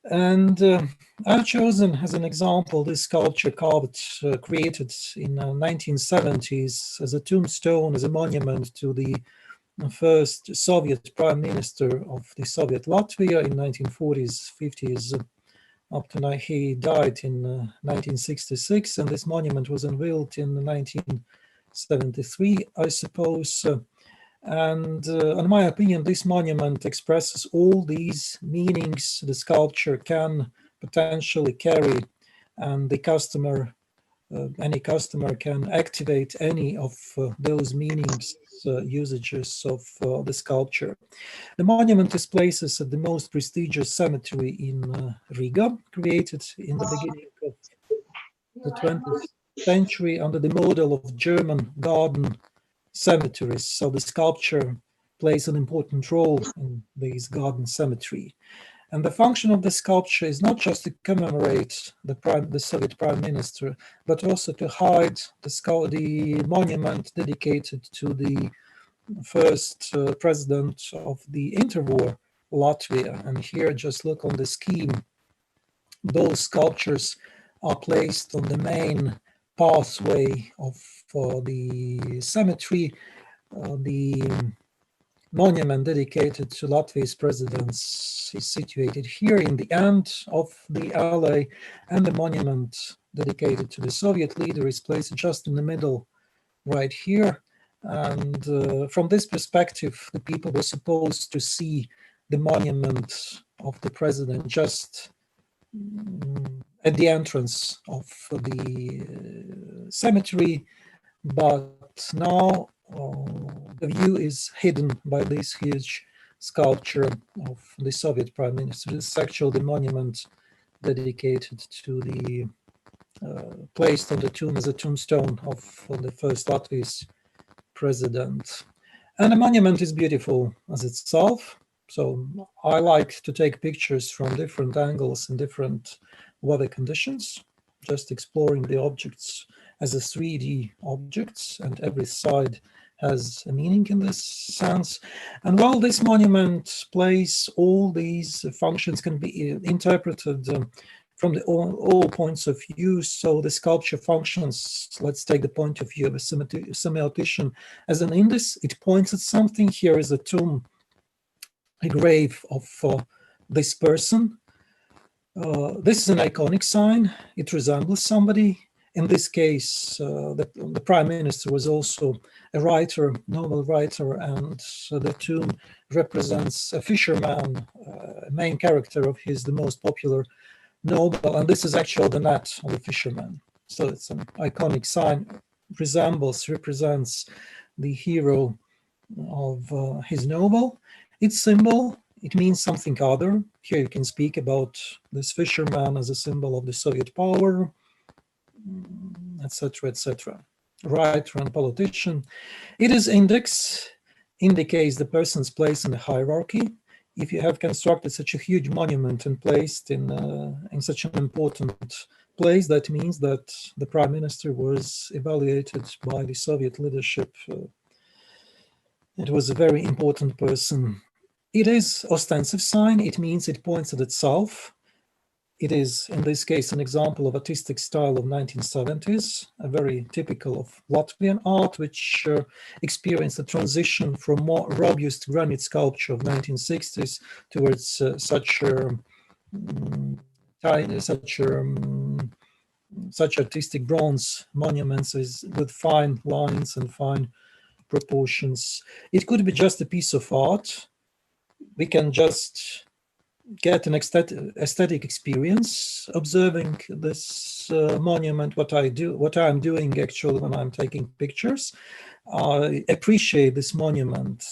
And I've chosen as an example this sculpture created in 1970s as a tombstone, as a monument to the first Soviet prime minister of the Soviet Latvia in 1940s, 50s, up to he died in 1966, and this monument was unveiled in 1973, I suppose. And in my opinion, this monument expresses all these meanings the sculpture can potentially carry, and the customer, any customer can activate any of those meanings, usages of the sculpture. The monument is placed at the most prestigious cemetery in Riga, created in the beginning of the 20th century under the model of German garden cemeteries. So the sculpture plays an important role in this garden cemetery. And the function of the sculpture is not just to commemorate the Soviet prime minister, but also to hide the monument dedicated to the first president of the interwar Latvia. And here, just look on the scheme. Those sculptures are placed on the main pathway of the cemetery. The monument dedicated to Latvia's presidents is situated here in the end of the alley, and the monument dedicated to the Soviet leader is placed just in the middle, right here. And from this perspective, the people were supposed to see the monument of the president just at the entrance of the cemetery, but now the view is hidden by this huge sculpture of the Soviet prime minister. This is actually the monument dedicated to the placed on the tomb as a tombstone of the first Latvia's president. And the monument is beautiful as itself. So I like to take pictures from different angles and different weather conditions, just exploring the objects as a 3D objects, and every side has a meaning in this sense. And while this monument plays all these functions can be interpreted from all points of view. So the sculpture functions, let's take the point of view of a semiotician as an index. It points at something. Here is a tomb, a grave of this person. This is an iconic sign. It resembles somebody. In this case, the prime minister was also a writer, novel writer, and the tomb represents a fisherman, main character of the most popular novel, and this is actually the net of the fisherman. So it's an iconic sign, represents the hero of his novel. Its symbol, it means something other. Here you can speak about this fisherman as a symbol of the Soviet power, etc., etc. Writer and politician. It is index, indicates the person's place in the hierarchy. If you have constructed such a huge monument and placed in such an important place, that means that the prime minister was evaluated by the Soviet leadership. It was a very important person. It is ostensive sign. It means it points at itself. It is, in this case, an example of artistic style of 1970s, a very typical of Latvian art, which experienced a transition from more robust granite sculpture of 1960s towards such artistic bronze monuments with fine lines and fine proportions. It could be just a piece of art. We can just get an aesthetic experience observing this monument. What I'm doing actually when I'm taking pictures, I appreciate this monument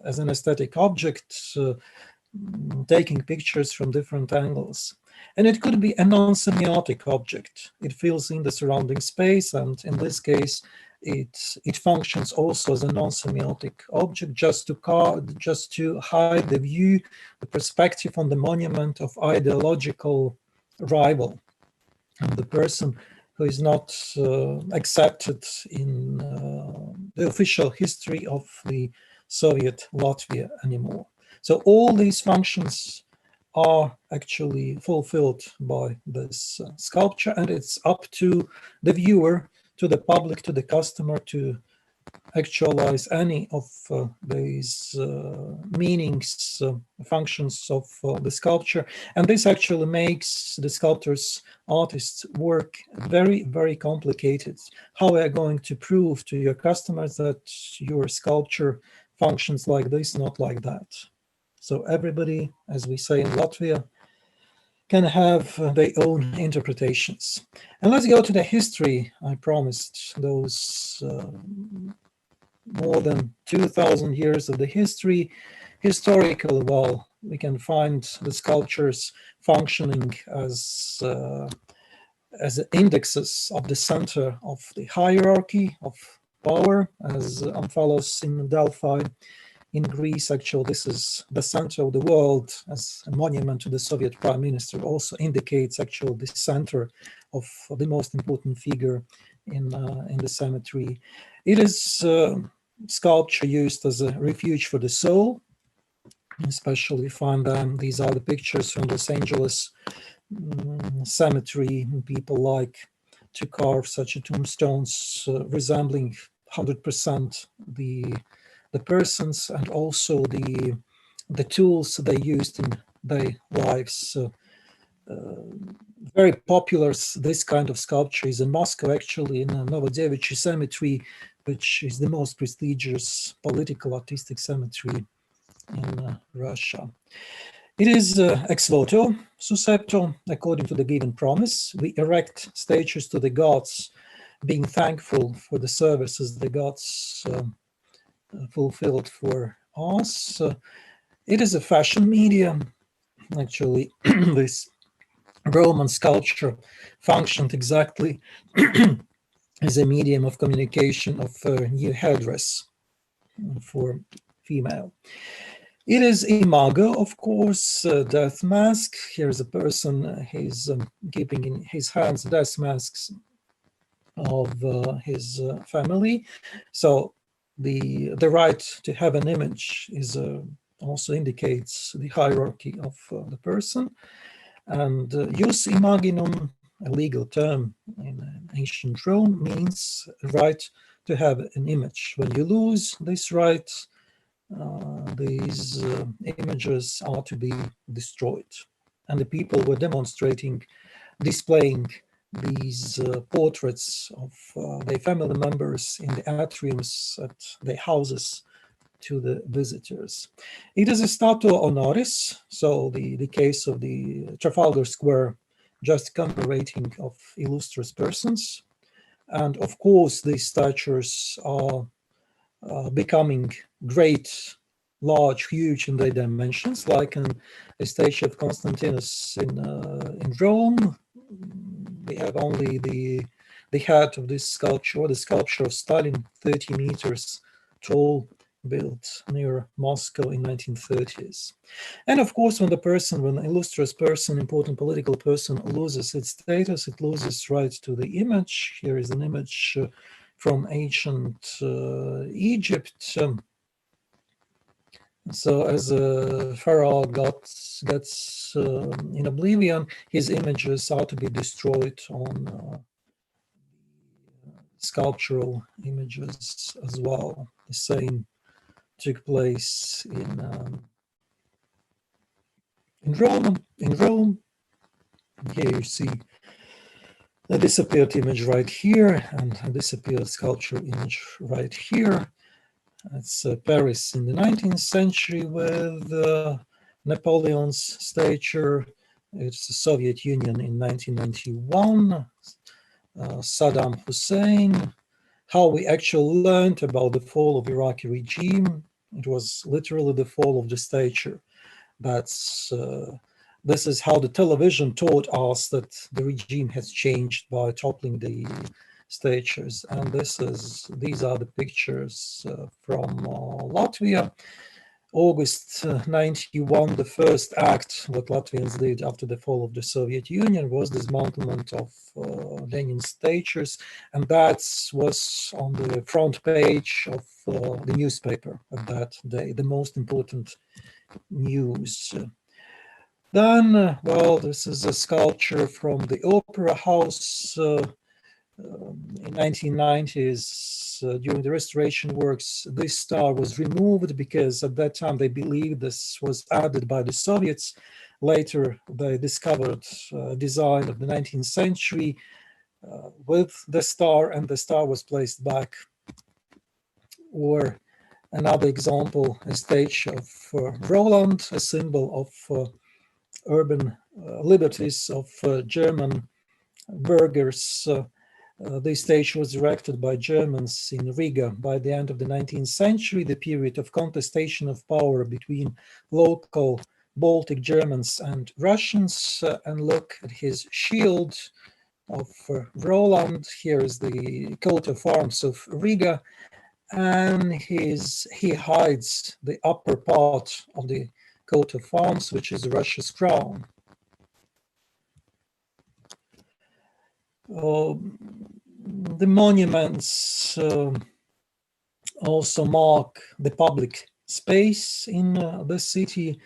as an aesthetic object, taking pictures from different angles. And it could be a non-semiotic object. It fills in the surrounding space, and in this case, it functions also as a non-semiotic object, just to hide the view, the perspective on the monument of ideological rival, and the person who is not accepted in the official history of the Soviet Latvia anymore. So all these functions are actually fulfilled by this sculpture, and it's up to the viewer, to the public, to the customer to actualize any of these meanings, functions of the sculpture. And this actually makes the sculptor's artist's work very, very complicated. How are you going to prove to your customers that your sculpture functions like this, not like that? So everybody, as we say in Latvia, can have their own interpretations. And let's go to the history. I promised those more than 2,000 years of the history. Historical, well, we can find the sculptures functioning as indexes of the center of the hierarchy of power, as Amphalos in Delphi. In Greece, actually, this is the center of the world, as a monument to the Soviet prime minister, also indicates actually the center of the most important figure in the cemetery. It is sculpture used as a refuge for the soul, especially find them. These are the pictures from Los Angeles cemetery. People like to carve such tombstones resembling 100% the persons, and also the tools they used in their lives. Very popular, this kind of sculpture is in Moscow, actually, in Novodevichy Cemetery, which is the most prestigious political artistic cemetery in Russia. It is ex voto suscepto, according to the given promise. We erect statues to the gods, being thankful for the services the gods fulfilled for us. It is a fashion medium. Actually, this Roman sculpture functioned exactly as a medium of communication of new headdress for female. It is imago, of course, death mask. Here's a person, he's keeping in his hands death masks of his family. So the right to have an image is also indicates the hierarchy of the person. And jus imaginum, a legal term in ancient Rome, means right to have an image. When you lose this right, these images are to be destroyed. And the people were demonstrating, displaying these portraits of their family members in the atriums at their houses to the visitors. It is a statua honoris, so the case of the Trafalgar Square, just commemorating of illustrious persons. And of course, these statues are becoming great, large, huge in their dimensions, like a statue of Constantinus in Rome. We have only the head of this sculpture, or the sculpture of Stalin, 30 meters tall, built near Moscow in 1930s. And of course, when an illustrious person, important political person loses its status, it loses right to the image. Here is an image from ancient Egypt. So as a pharaoh gets in oblivion, his images are to be destroyed on sculptural images as well. The same took place in Rome. In Rome, here you see a disappeared image right here, and a disappeared sculpture image right here. It's Paris in the 19th century with Napoleon's statue. It's the Soviet Union in 1991. Saddam Hussein. How we actually learned about the fall of Iraqi regime. It was literally the fall of the statue. This is how the television taught us that the regime has changed by toppling the statues. And these are the pictures from Latvia. August 91, the first act what Latvians did after the fall of the Soviet Union was dismantlement of Lenin's statues, and that was on the front page of the newspaper of that day, the most important news. Then, well, this is a sculpture from the Opera House in 1990s. During the restoration works, this star was removed because at that time they believed this was added by the Soviets. Later, they discovered a design of the 19th century with the star, and the star was placed back. Or another example, a stage of Roland, a symbol of urban liberties of German burghers. This stage was erected by Germans in Riga by the end of the 19th century, the period of contestation of power between local Baltic Germans and Russians. And look at his shield of Roland. Here is the coat of arms of Riga, and he hides the upper part of the coat of arms, which is Russia's crown. The monuments also mark the public space in the city.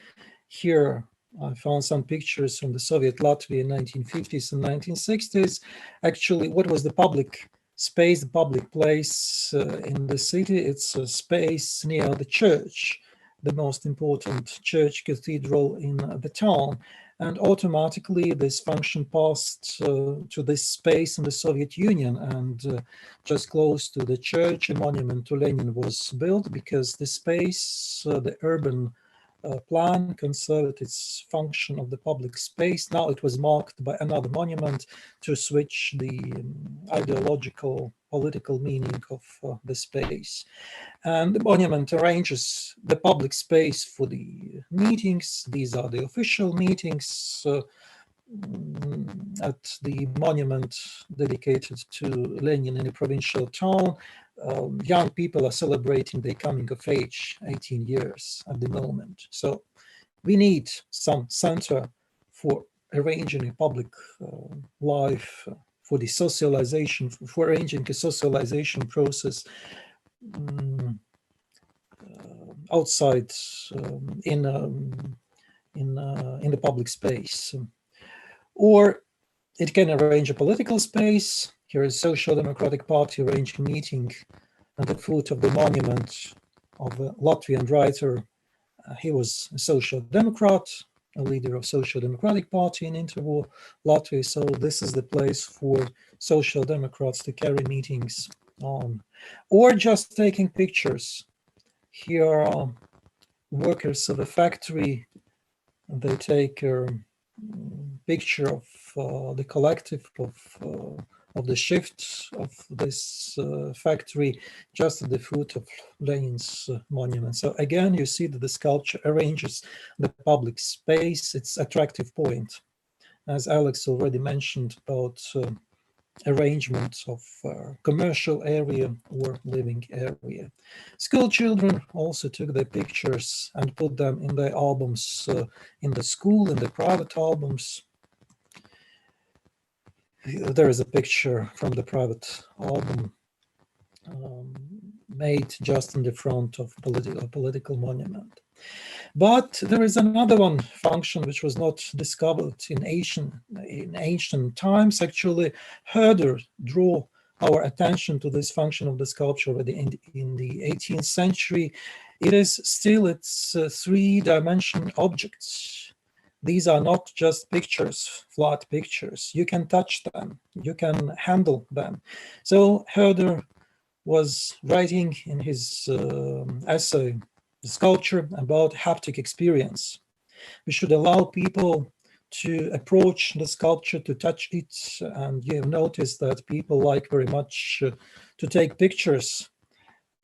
Here I found some pictures from the Soviet Latvia in 1950s and 1960s. Actually, what was the public space, the public place in the city? It's a space near the church, the most important church cathedral in the town. And automatically this function passed to this space in the Soviet Union, and just close to the church, a monument to Lenin was built because the space, the urban plan conserved its function of the public space. Now it was marked by another monument to switch the ideological, political meaning of the space. And the monument arranges the public space for the meetings. These are the official meetings at the monument dedicated to Lenin in a provincial town. Young people are celebrating their coming of age, 18 years at the moment. So we need some center for arranging a public life, for the socialization, for arranging a socialization process outside in the public space. Or it can arrange a political space. Here is Social Democratic Party arranging a meeting at the foot of the monument of a Latvian writer. He was a Social Democrat, a leader of Social Democratic Party in interwar Latvia. So this is the place for Social Democrats to carry meetings on. Or just taking pictures. Here are workers of a factory. They take a picture of the collective of the shift of this factory just at the foot of Lenin's monument. So again, you see that the sculpture arranges the public space, its attractive point. As Alex already mentioned about arrangement of commercial area or living area. School children also took their pictures and put them in their albums in the school, in the private albums. There is a picture from the private album made just in the front of a political monument. But there is another one function which was not discovered in ancient times. Actually, Herder drew our attention to this function of the sculpture already in the 18th century. It is still its three-dimensional objects. These are not just pictures, flat pictures. You can touch them, you can handle them. So Herder was writing in his essay, Sculpture, about haptic experience. We should allow people to approach the sculpture, to touch it, and you have noticed that people like very much to take pictures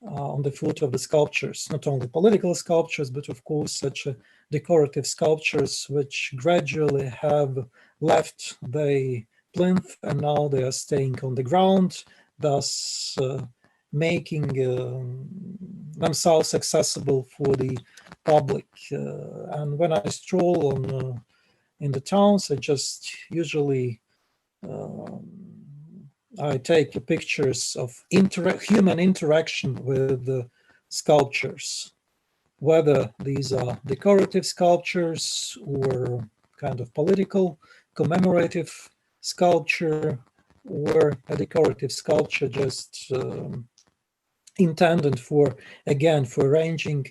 on the foot of the sculptures, not only political sculptures, but of course such decorative sculptures which gradually have left the plinth and now they are staying on the ground, thus making themselves accessible for the public. And when I stroll on in the towns, I just usually I take pictures of human interaction with the sculptures, whether these are decorative sculptures or kind of political, commemorative sculpture, or a decorative sculpture just intended for, again, for arranging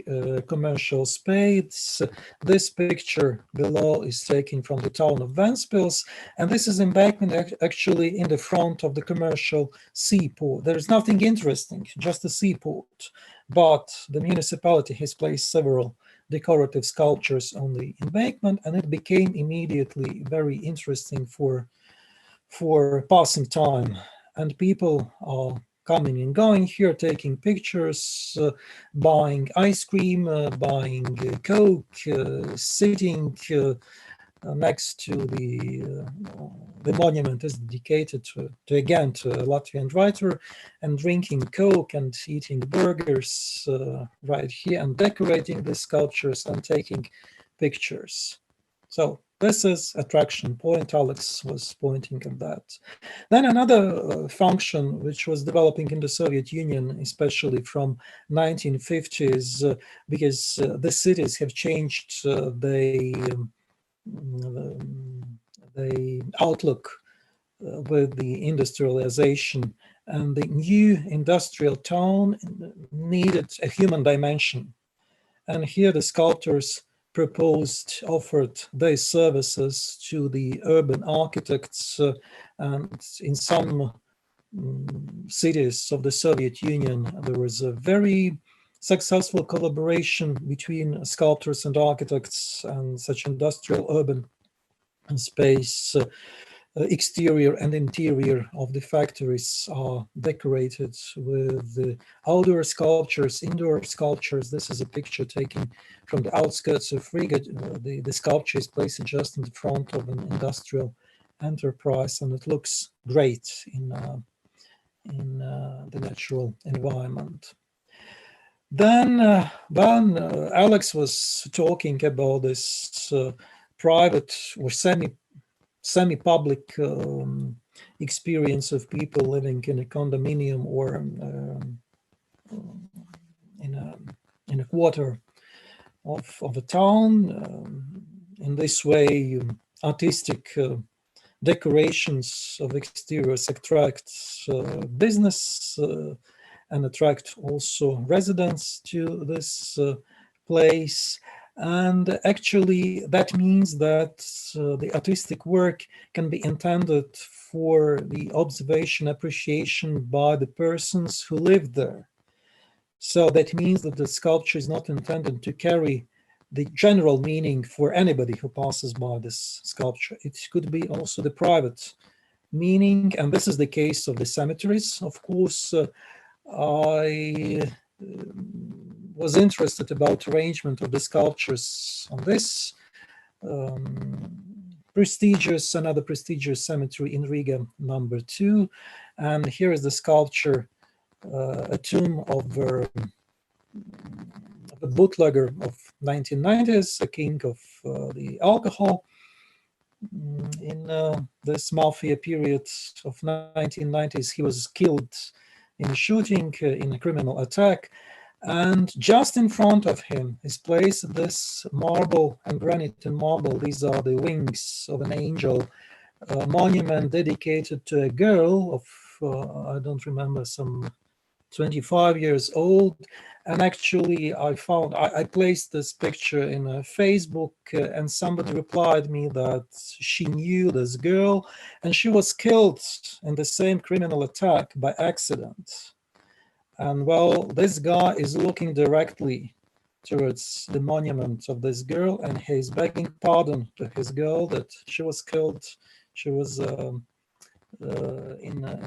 commercial space. This picture below is taken from the town of Ventspils, and this is embankment actually in the front of the commercial seaport. There is nothing interesting, just a seaport, but the municipality has placed several decorative sculptures on the embankment, and it became immediately very interesting for passing time, and people are coming and going here, taking pictures, buying ice cream, buying Coke, sitting next to the monument is dedicated to again to a Latvian writer, and drinking Coke and eating burgers right here, and decorating the sculptures and taking pictures. So this is attraction point. Alex was pointing at that. Then another function which was developing in the Soviet Union, especially from 1950s, because the cities have changed the outlook with the industrialization, and the new industrial town needed a human dimension. And here the sculptors offered their services to the urban architects, and in some cities of the Soviet Union, there was a very successful collaboration between sculptors and architects, and such industrial urban space exterior and interior of the factories are decorated with outdoor sculptures, indoor sculptures. This is a picture taken from the outskirts of Riga. The sculpture is placed just in the front of an industrial enterprise, and it looks great in the natural environment. Then Alex was talking about this private or semi-public experience of people living in a condominium or in a quarter of a town. In this way, artistic decorations of exteriors attract business and attract also residents to this place. And actually, that means that the artistic work can be intended for the observation, appreciation by the persons who live there. So that means that the sculpture is not intended to carry the general meaning for anybody who passes by this sculpture. It could be also the private meaning, and this is the case of the cemeteries. Of course, I was interested about arrangement of the sculptures on this another prestigious cemetery in Riga, number 2. And here is the sculpture, a tomb of a bootlegger of 1990s, a king of the alcohol. In this mafia period of 1990s, he was killed in a shooting, in a criminal attack. And just in front of him is placed this marble and granite and marble. These are the wings of an angel, a monument dedicated to a girl of, I don't remember, some 25 years old. And actually, I placed this picture in Facebook, and somebody replied me that she knew this girl, and she was killed in the same criminal attack by accident. And well, this guy is looking directly towards the monument of this girl, and he's begging pardon to his girl that she was killed. She was in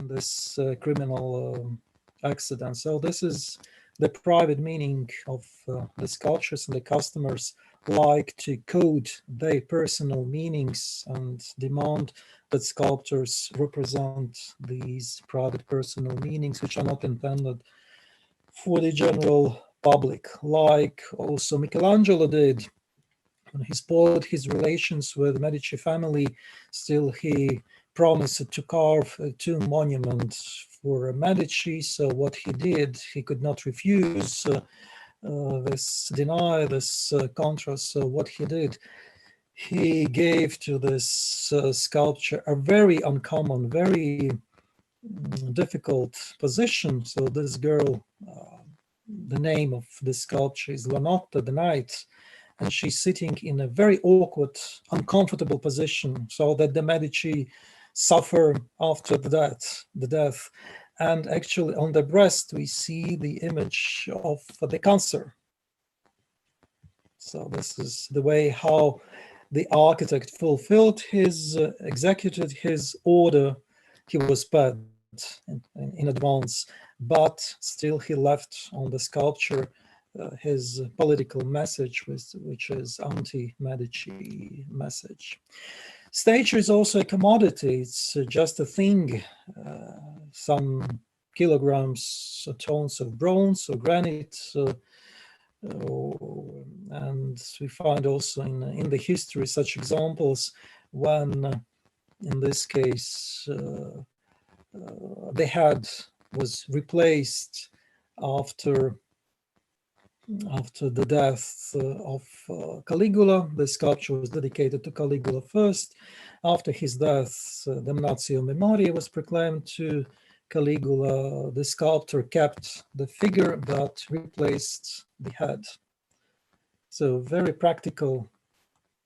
this criminal accident. So this is the private meaning of the sculptures, and the customers like to code their personal meanings and demand that sculptors represent these private personal meanings, which are not intended for the general public, like also Michelangelo did. When he spoiled his relations with the Medici family, still he promised to carve a tomb monument for Medici. So what he did, he could not refuse deny this contrast. So what he did, he gave to this sculpture a very uncommon, very difficult position. So this girl, the name of this sculpture is La Notte, the night, and she's sitting in a very awkward, uncomfortable position, so that the Medici suffer after the death. And actually on the breast, we see the image of the cancer. So this is the way how the architect fulfilled his, executed his order. He was paid in advance, but still he left on the sculpture his political message, which is anti-Medici message. Stature is also a commodity. It's just a thing. Some kilograms, tons of bronze or granite, and we find also in the history such examples when, in this case, the head was replaced after the death of Caligula. The sculpture was dedicated to Caligula first. After his death, Damnatio Memoriae was proclaimed to Caligula. The sculptor kept the figure but replaced the head. So very practical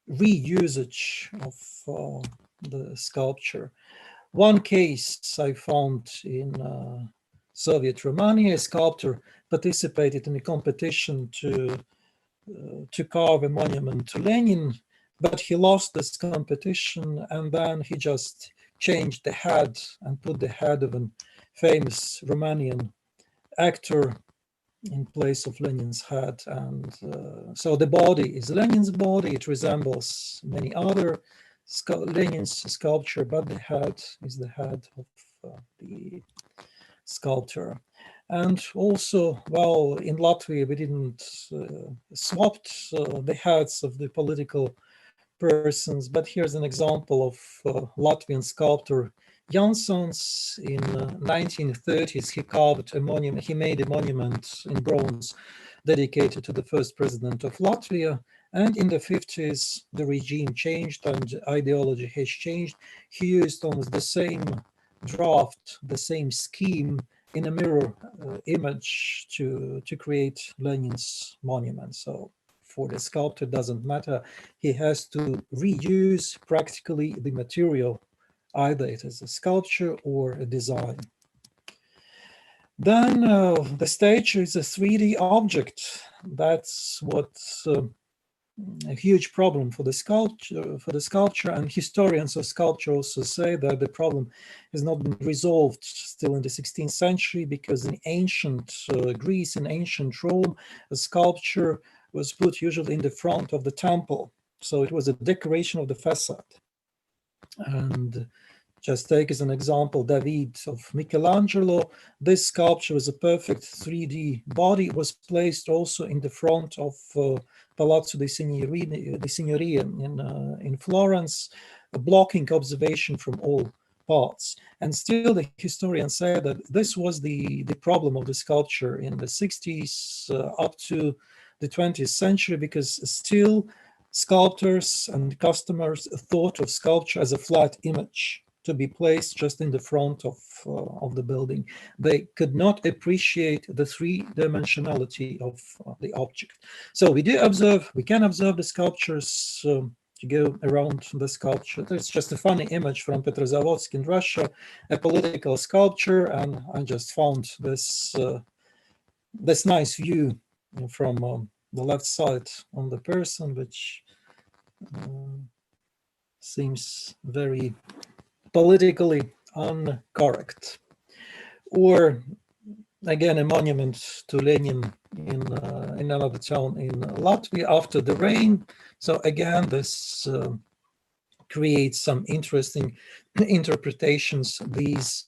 reusage of the sculpture. One case I found in Soviet Romania, a sculptor participated in a competition to carve a monument to Lenin, but he lost this competition, and then he just changed the head and put the head of a famous Romanian actor in place of Lenin's head. And so the body is Lenin's body. It resembles many other Lenin's sculpture, but the head is the head of the sculptor. And also, well, in Latvia, we didn't swap the heads of the political persons, but here's an example of Latvian sculptor Jansons. In 1930s, he carved a monument. He made a monument in bronze dedicated to the first president of Latvia. And in the 50s, the regime changed and ideology has changed. He used almost the same draft, the same scheme in a mirror image to create Lenin's monument. So for the sculptor, it doesn't matter. He has to reuse practically the material, either it is a sculpture or a design. Then the statue is a 3D object. That's what a huge problem for the sculpture, and historians of sculpture also say that the problem has not been resolved still in the 16th century, because in ancient Greece, in ancient Rome, a sculpture was put usually in the front of the temple. So it was a decoration of the facade. And just take as an example David of Michelangelo. This sculpture was a perfect 3D body. It was placed also in the front of Palazzo di Signoria in Florence, blocking observation from all parts. And still the historians say that this was the problem of the sculpture in the 60s up to the 20th century, because still sculptors and customers thought of sculpture as a flat image to be placed just in the front of the building. They could not appreciate the three-dimensionality of the object. So we can observe the sculptures. To go around the sculpture, there's just a funny image from Petrozavodsk in Russia, a political sculpture, and I just found this nice view from the left side on the person, which seems very politically incorrect. Or again, a monument to Lenin in another town in Latvia after the rain. So again, this creates some interesting interpretations, these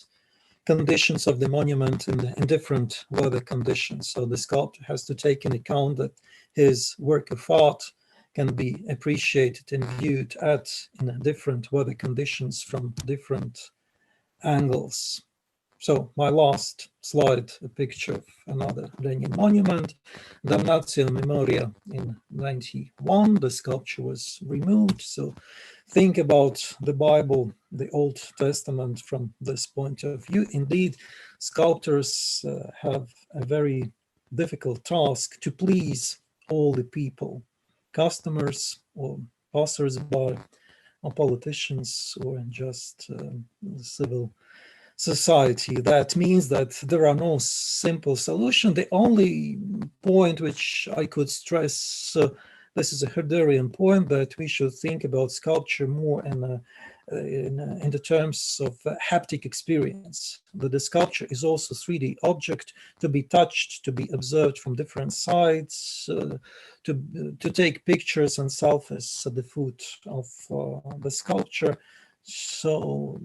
conditions of the monument in different weather conditions. So the sculptor has to take into account that his work of art can be appreciated and viewed in different weather conditions from different angles. So my last slide, a picture of another Lenin monument, Damnatio Memoria in 91. The sculpture was removed. So think about the Bible, the Old Testament from this point of view. Indeed, sculptors have a very difficult task to please all the people, customers or passers-by, or politicians, or just civil society. That means that there are no simple solution. The only point which I could stress, this is a Herderian point, that we should think about sculpture more in the terms of haptic experience. The sculpture is also 3D object to be touched, to be observed from different sides, to take pictures and selfies at the foot of the sculpture. So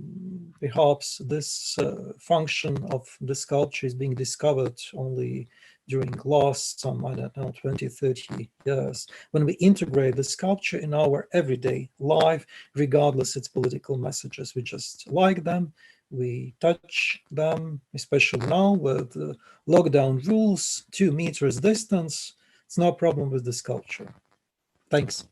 perhaps this function of the sculpture is being discovered only during last some, I don't know, 20, 30 years, when we integrate the sculpture in our everyday life, regardless its political messages. We just like them, we touch them, especially now with lockdown rules, 2 meters distance. It's no problem with the sculpture. Thanks.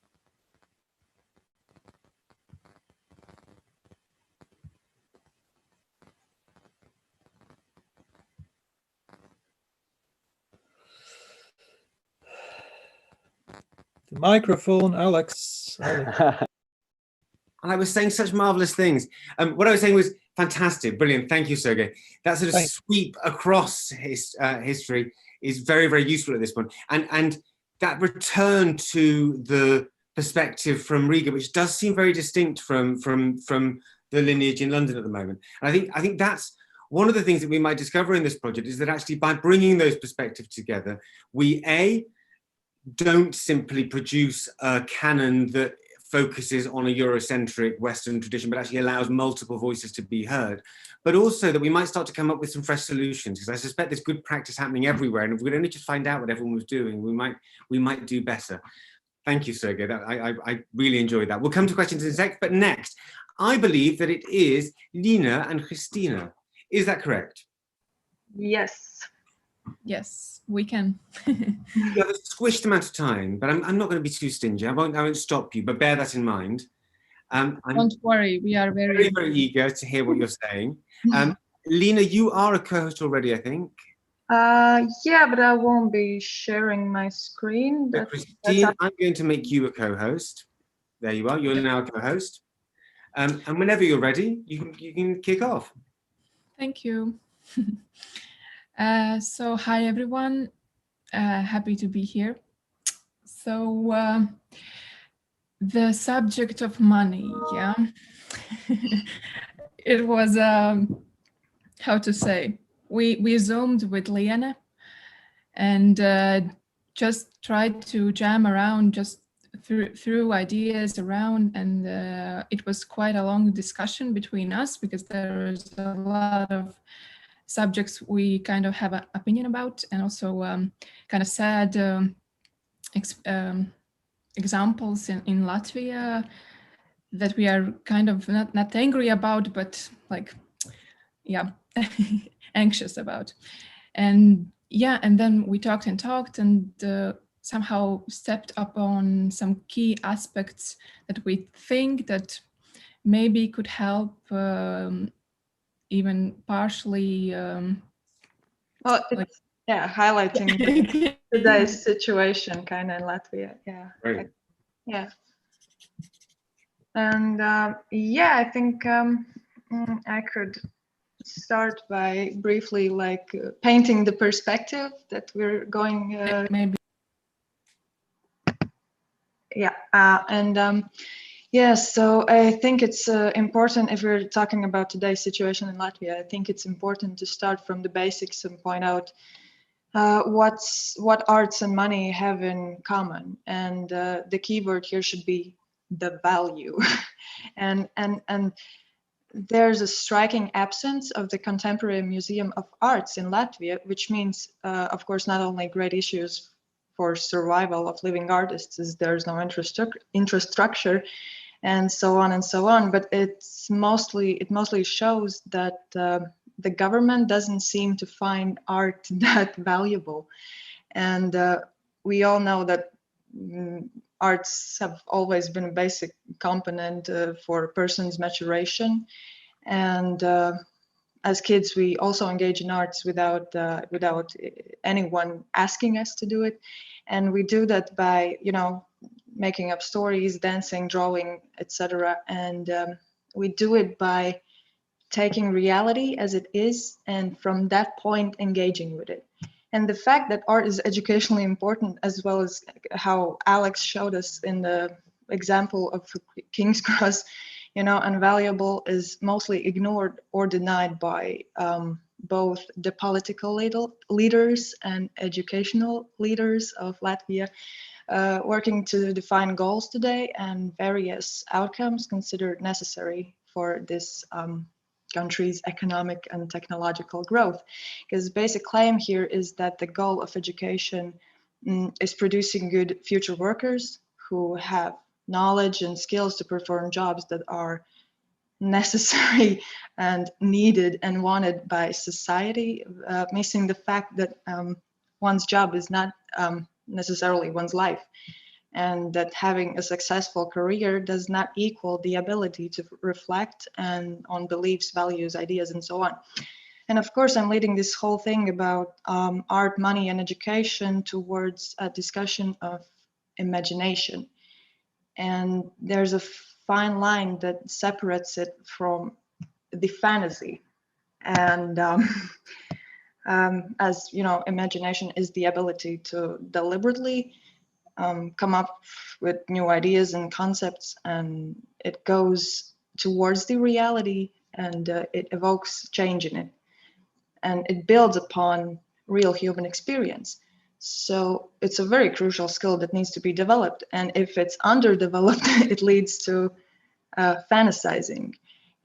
The microphone, Alex. I was saying such marvelous things. What I was saying was fantastic, brilliant. Thank you, Sergej. That sort of sweep across history is very, very useful at this point. And that return to the perspective from Riga, which does seem very distinct from the lineage in London at the moment. And I think that's one of the things that we might discover in this project, is that actually by bringing those perspectives together, we don't simply produce a canon that focuses on a Eurocentric Western tradition, but actually allows multiple voices to be heard. But also that we might start to come up with some fresh solutions, because I suspect there's good practice happening everywhere. And if we could only just find out what everyone was doing, we might do better. Thank you, Sergej. I really enjoyed that. We'll come to questions in a sec, but next, I believe that it is Lina and Christina. Is that correct? Yes. Yes, we can. You have a squished amount of time, but I'm not going to be too stingy. I won't stop you, but bear that in mind. I'm Don't worry, we are very, very eager to hear what you're saying. Lina, you are a co-host already, I think. Yeah, but I won't be sharing my screen. So Christine, I'm going to make you a co-host. There you are. You're now a co-host. And whenever you're ready, you can kick off. Thank you. So hi everyone, happy to be here. So the subject of money, yeah, it was how to say, we zoomed with Liana and just tried to jam around, just threw ideas around, and it was quite a long discussion between us, because there was a lot of subjects we kind of have an opinion about, and also kind of sad examples in Latvia that we are kind of not angry about, but like, yeah, anxious about. And yeah, and then we talked and somehow stepped up on some key aspects that we think that maybe could help even partially highlighting today's situation kind of in Latvia. Yeah. Right. Yeah. And yeah, I think I could start by briefly painting the perspective that we're going maybe. Yeah. Yes, so I think it's important, if we're talking about today's situation in Latvia, I think it's important to start from the basics and point out what arts and money have in common. And the keyword here should be the value. and there's a striking absence of the Contemporary Museum of Arts in Latvia, which means, of course, not only great issues for survival of living artists, as there's no infrastructure, and so on and so on. But it mostly shows that the government doesn't seem to find art that valuable. And we all know that arts have always been a basic component for a person's maturation. And as kids, we also engage in arts without anyone asking us to do it. And we do that by, making up stories, dancing, drawing, etc. And we do it by taking reality as it is, and from that point engaging with it. And the fact that art is educationally important, as well as how Alex showed us in the example of King's Cross, and valuable, is mostly ignored or denied by both the political leaders and educational leaders of Latvia, working to define goals today and various outcomes considered necessary for this country's economic and technological growth. Because the basic claim here is that the goal of education is producing good future workers who have knowledge and skills to perform jobs that are necessary and needed and wanted by society, missing the fact that one's job is not necessarily one's life, and that having a successful career does not equal the ability to reflect and on beliefs, values, ideas, and so on. And of course, I'm leading this whole thing about art, money, and education towards a discussion of imagination. And there's a fine line that separates it from the fantasy. And as you know, imagination is the ability to deliberately come up with new ideas and concepts, and it goes towards the reality, and it evokes change in it, and it builds upon real human experience. So it's a very crucial skill that needs to be developed, and if it's underdeveloped, it leads to fantasizing,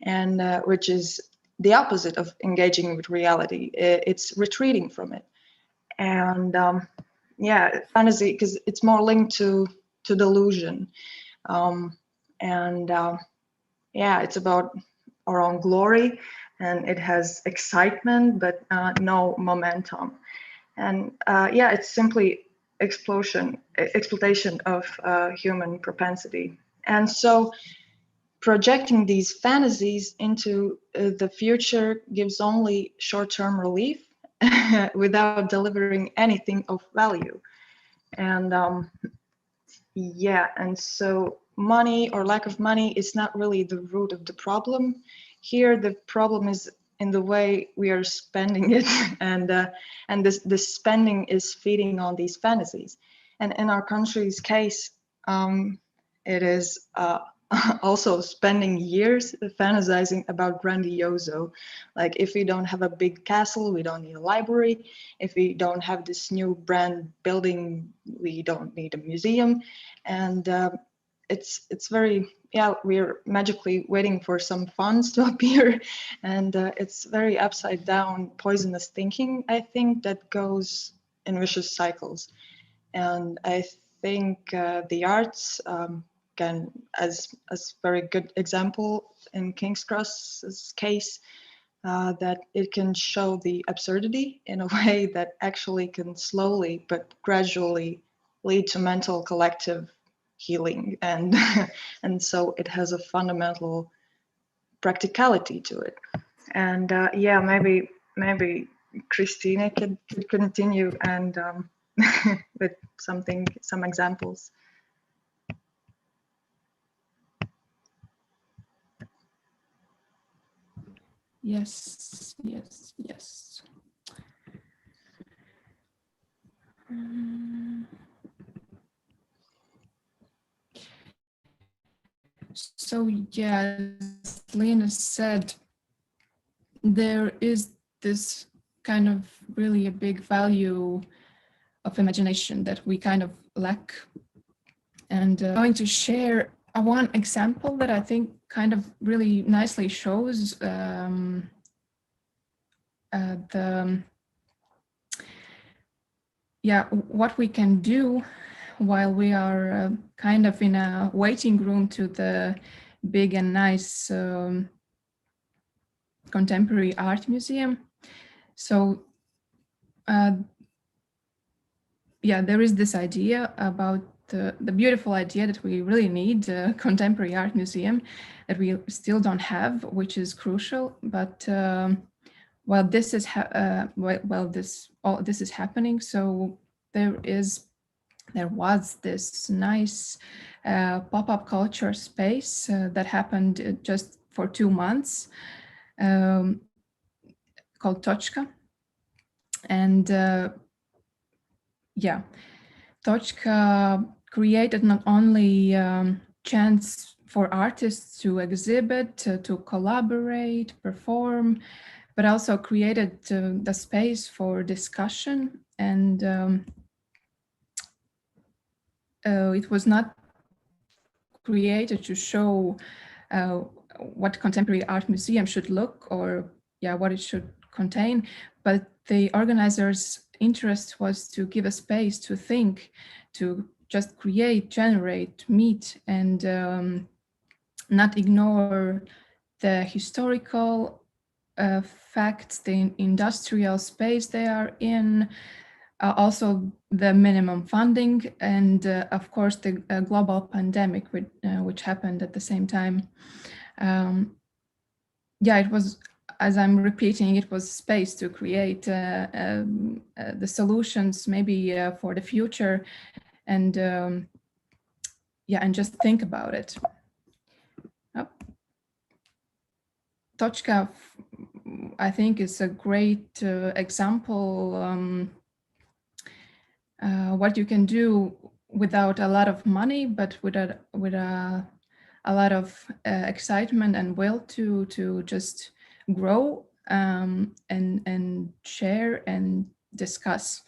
and which is the opposite of engaging with reality. It's retreating from it. And yeah, fantasy, because it's more linked to delusion, and yeah, it's about our own glory, and it has excitement but no momentum. And yeah, it's simply exploitation of human propensity. And so projecting these fantasies into the future gives only short-term relief without delivering anything of value. And yeah, and so money or lack of money is not really the root of the problem. Here, the problem is in the way we are spending it, and this spending is feeding on these fantasies. And in our country's case, it is also spending years fantasizing about grandioso. Like, if we don't have a big castle, we don't need a library. If we don't have this new brand building, we don't need a museum. And it's very, yeah, we're magically waiting for some funds to appear. And it's very upside down, poisonous thinking, I think, that goes in vicious cycles. And I think the arts can, as very good example in King's Cross's case, that it can show the absurdity in a way that actually can slowly but gradually lead to mental collective healing, and and so it has a fundamental practicality to it. And yeah, maybe Christina could continue and with some examples. Yes. So yeah, as Lena said, there is this kind of really a big value of imagination that we kind of lack. And I'm going to share one example that I think kind of really nicely shows what we can do while we are kind of in a waiting room to the big and nice contemporary art museum. So yeah, there is this idea about the beautiful idea that we really need a contemporary art museum that we still don't have, which is crucial. But while this is all this is happening, so there was this nice pop-up culture space that happened just for 2 months, called Tochka. And yeah, Tochka created not only chance for artists to exhibit, to collaborate, perform, but also created the space for discussion. And it was not created to show what contemporary art museum should look, or what it should contain, but the organizers' interest was to give a space to think, to just create, generate, meet, and not ignore the historical facts, the industrial space they are in, also the minimum funding, and of course the global pandemic, which happened at the same time. It was, as I'm repeating, it was space to create the solutions maybe for the future, and and just think about it. Tochka, I think, is a great example what you can do without a lot of money, but with a lot of excitement and will to just grow and share and discuss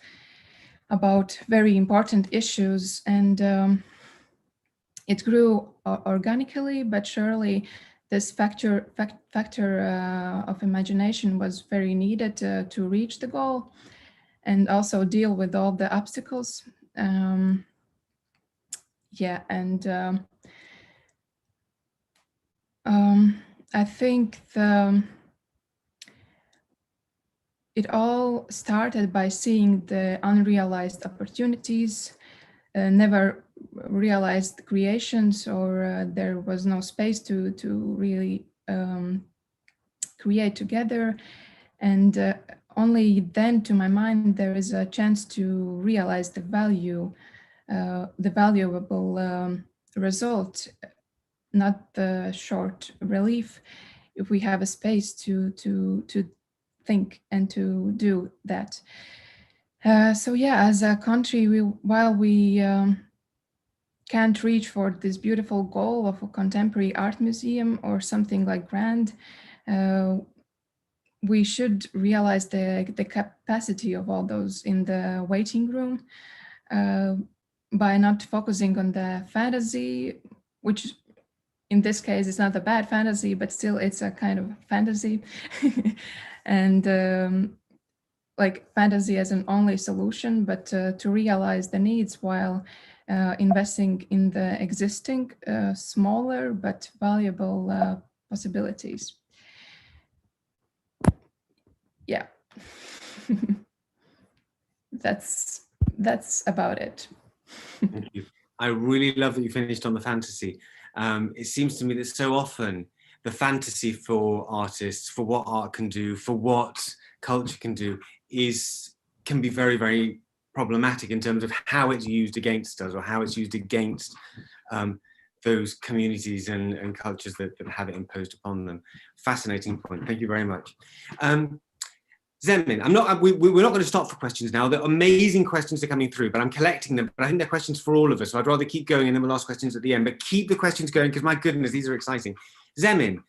about very important issues. And it grew organically, but surely this factor of imagination was very needed to reach the goal and also deal with all the obstacles. I think it all started by seeing the unrealized opportunities, never realized creations, or there was no space to really create together. And only then, to my mind, there is a chance to realize the value, the valuable result, not the short relief, if we have a space to think and to do that. As a country, while we can't reach for this beautiful goal of a contemporary art museum or something like grand, we should realize the capacity of all those in the waiting room by not focusing on the fantasy, which in this case is not a bad fantasy, but still it's a kind of fantasy. And like fantasy as an only solution, but to realize the needs while investing in the existing smaller but valuable possibilities. Yeah. That's about it. Thank you. I really love that you finished on the fantasy. It seems to me that so often the fantasy for artists, for what art can do, for what culture can do, can be very, very problematic in terms of how it's used against us, or how it's used against those communities and cultures that have it imposed upon them. Fascinating point. Thank you very much. Zemin, we're not going to stop for questions now. The amazing questions are coming through, but I'm collecting them. But I think they're questions for all of us, so I'd rather keep going and then we'll ask questions at the end. But keep the questions going, because my goodness, these are exciting. Zemin,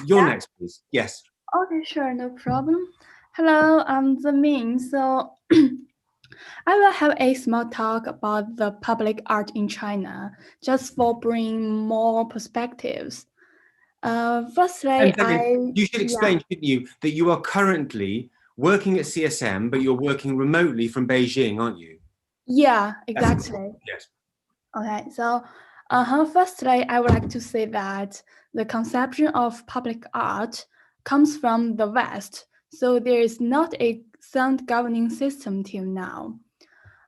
you're next, please. Yes. Okay, sure, no problem. Hello, I'm Zemin. So I will have a small talk about the public art in China, just for bringing more perspectives. Firstly, you should explain, shouldn't you, that you are currently working at CSM, but you're working remotely from Beijing, aren't you? Yeah, exactly. Yes. Okay, so firstly, I would like to say that the conception of public art comes from the West, so there is not a sound governing system till now.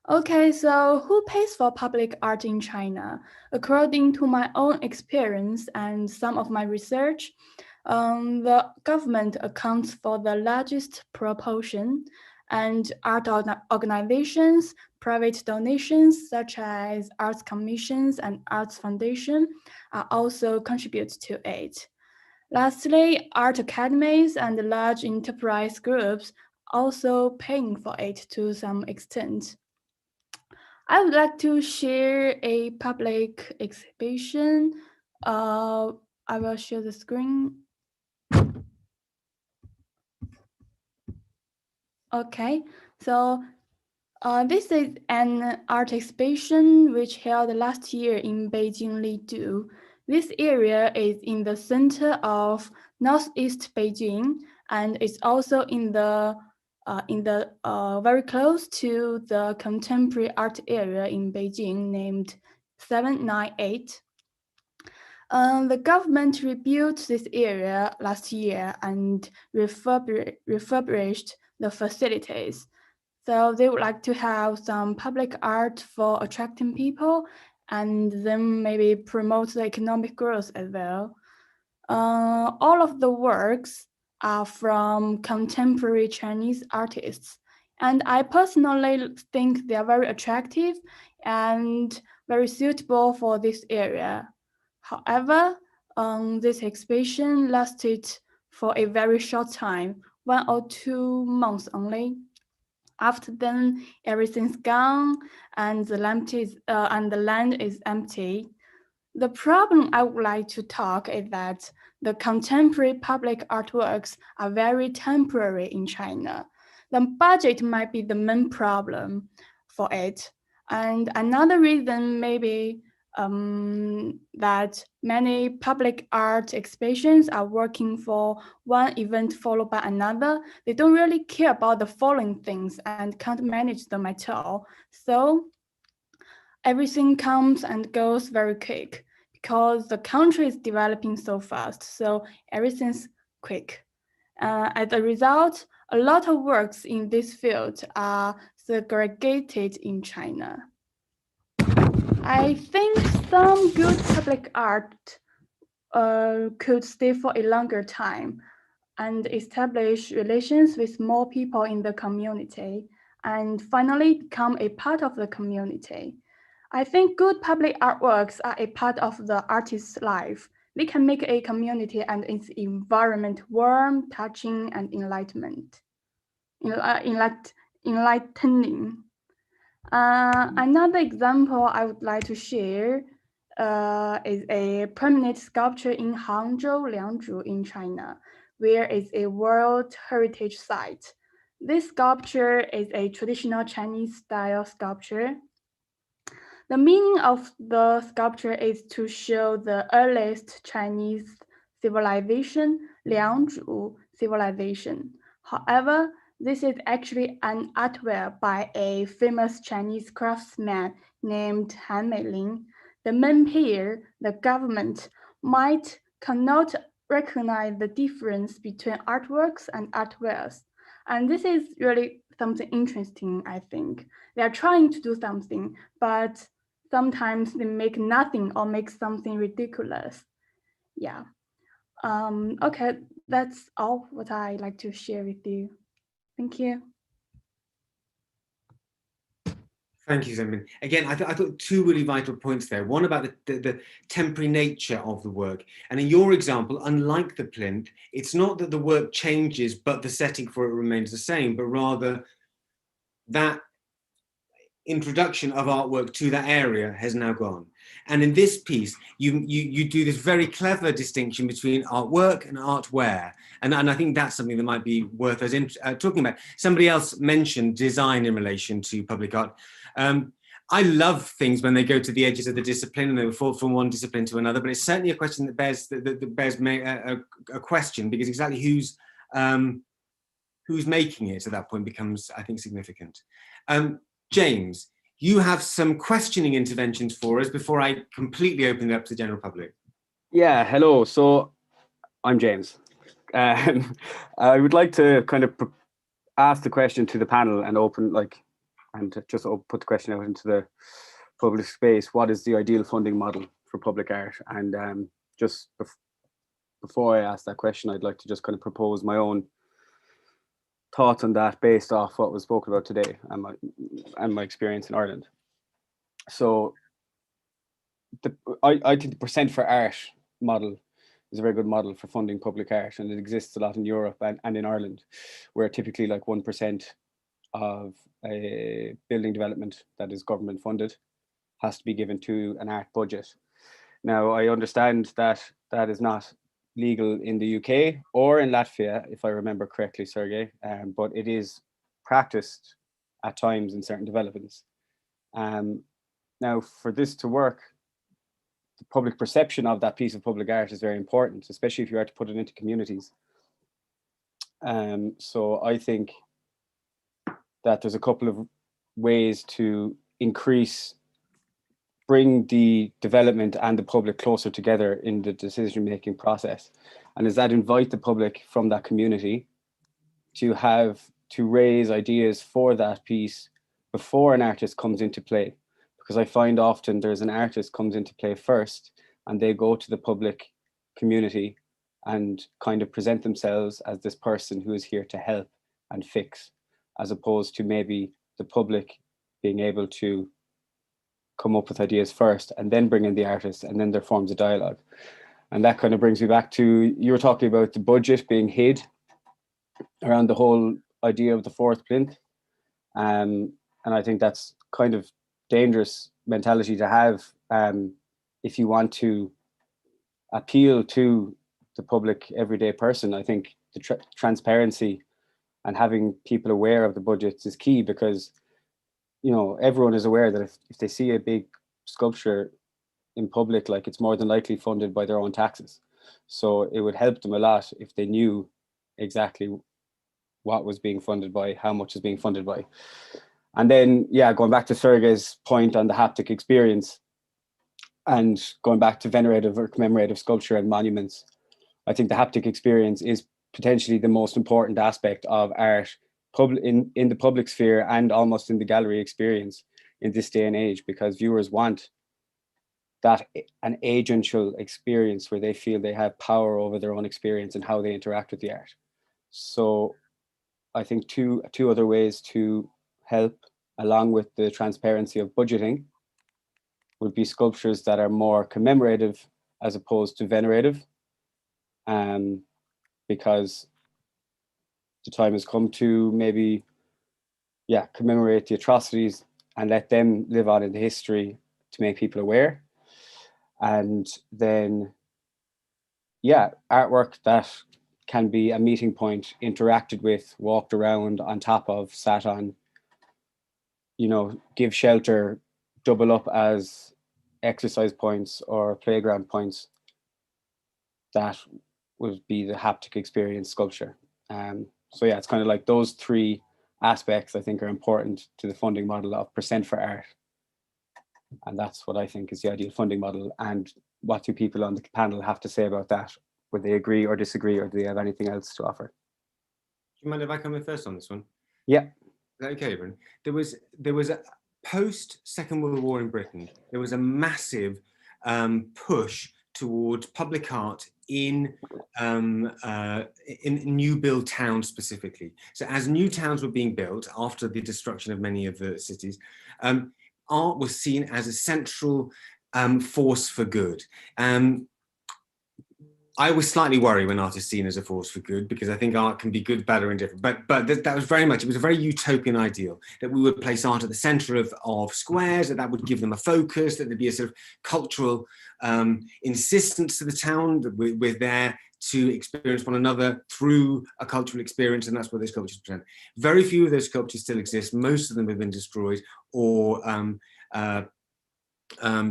Okay, so who pays for public art in China? According to my own experience and some of my research, the government accounts for the largest proportion, and art organizations, private donations such as arts commissions and arts foundation are also contribute to it. Lastly, art academies and large enterprise groups also paying for it to some extent. I would like to share a public exhibition. I will share the screen. Okay, so this is an art exhibition which held last year in Beijing Lidu. This area is in the center of northeast Beijing and is also in the very close to the contemporary art area in Beijing named 798. The government rebuilt this area last year and refurbished the facilities. So they would like to have some public art for attracting people and then maybe promote the economic growth as well. All of the works are from contemporary Chinese artists. And I personally think they are very attractive and very suitable for this area. However, this exhibition lasted for a very short time, 1 or 2 months only. After then, everything's gone and the land is empty. The problem I would like to talk is that the contemporary public artworks are very temporary in China. The budget might be the main problem for it. And another reason may be that many public art exhibitions are working for one event followed by another. They don't really care about the following things and can't manage them at all. So everything comes and goes very quick because the country is developing so fast. So everything's quick. As a result, a lot of works in this field are segregated in China. I think some good public art could stay for a longer time and establish relations with more people in the community and finally become a part of the community. I think good public artworks are a part of the artist's life. They can make a community and its environment warm, touching, and enlightening. Another example I would like to share is a permanent sculpture in Hangzhou, Liangzhu in China, where is a World Heritage Site. This sculpture is a traditional Chinese style sculpture. The meaning of the sculpture is to show the earliest Chinese civilization, Liangzhu civilization. However, this is actually an artwork by a famous Chinese craftsman named Han Meiling. The main player, the government, cannot recognize the difference between artworks and artwares. And this is really something interesting, I think. They are trying to do something, but sometimes they make nothing or make something ridiculous. Yeah. Okay, that's all what I like to share with you. Thank you. Thank you, Zemin. Again, I thought 2 really vital points there. One about the temporary nature of the work. And in your example, unlike the plinth, it's not that the work changes, but the setting for it remains the same, but rather that introduction of artwork to that area has now gone. And in this piece, you do this very clever distinction between artwork and artware. And I think that's something that might be worth us talking about. Somebody else mentioned design in relation to public art. I love things when they go to the edges of the discipline and they fall from one discipline to another, but it's certainly a question that bears a question, because exactly who's making it at that point becomes, I think, significant. James, you have some questioning interventions for us before I completely open it up to the general public. Yeah, hello. So I'm James. I would like to kind of ask the question to the panel and open, put the question out into the public space. What is the ideal funding model for public art? And before I ask that question, I'd like to just kind of propose my own thoughts on that based off what was spoken about today and my experience in Ireland. So I think the percent for art model is a very good model for funding public art, and it exists a lot in Europe and in Ireland, where typically like 1% of a building development that is government funded has to be given to an art budget. Now, I understand that that is not legal in the UK or in Latvia, if I remember correctly, Sergej, but it is practiced at times in certain developments. Now, for this to work, the public perception of that piece of public art is very important, especially if you are to put it into communities. So I think that there's a couple of ways to bring the development and the public closer together in the decision-making process. And is that invite the public from that community to raise ideas for that piece before an artist comes into play. Because I find often there's an artist comes into play first and they go to the public community and kind of present themselves as this person who is here to help and fix, as opposed to maybe the public being able to come up with ideas first and then bring in the artist, and then there forms a dialogue. And that kind of brings me back to, you were talking about the budget being hid around the whole idea of the fourth plinth. And I think that's kind of dangerous mentality to have if you want to appeal to the public everyday person. I think the transparency and having people aware of the budgets is key, because everyone is aware that if they see a big sculpture in public, like, it's more than likely funded by their own taxes. So it would help them a lot if they knew exactly what was being funded by, how much is being funded by. And then, going back to Sergej's point on the haptic experience and going back to venerative or commemorative sculpture and monuments, I think the haptic experience is potentially the most important aspect of art in the public sphere and almost in the gallery experience in this day and age, because viewers want that an agential experience where they feel they have power over their own experience and how they interact with the art. So I think two other ways to help, along with the transparency of budgeting, would be sculptures that are more commemorative as opposed to venerative, because the time has come to maybe commemorate the atrocities and let them live on in the history to make people aware. And then artwork that can be a meeting point, interacted with, walked around, on top of, sat on, give shelter, double up as exercise points or playground points. That would be the haptic experience sculpture. So it's kind of like those three aspects I think are important to the funding model of percent for art. And that's what I think is the ideal funding model. And what do people on the panel have to say about that? Would they agree or disagree, or do they have anything else to offer? Do you mind if I come in first on this one? Yeah. Okay, Evan. There was a post Second World War in Britain. There was a massive push towards public art in new build towns specifically. So as new towns were being built after the destruction of many of the cities, art was seen as a central force for good. I was slightly worried when art is seen as a force for good, because I think art can be good, bad, or indifferent. But that was very much, it was a very utopian ideal that we would place art at the center of squares, that would give them a focus, that there'd be a sort of cultural insistence to the town, that we're there to experience one another through a cultural experience, and that's what those sculptures present. Very few of those sculptures still exist. Most of them have been destroyed or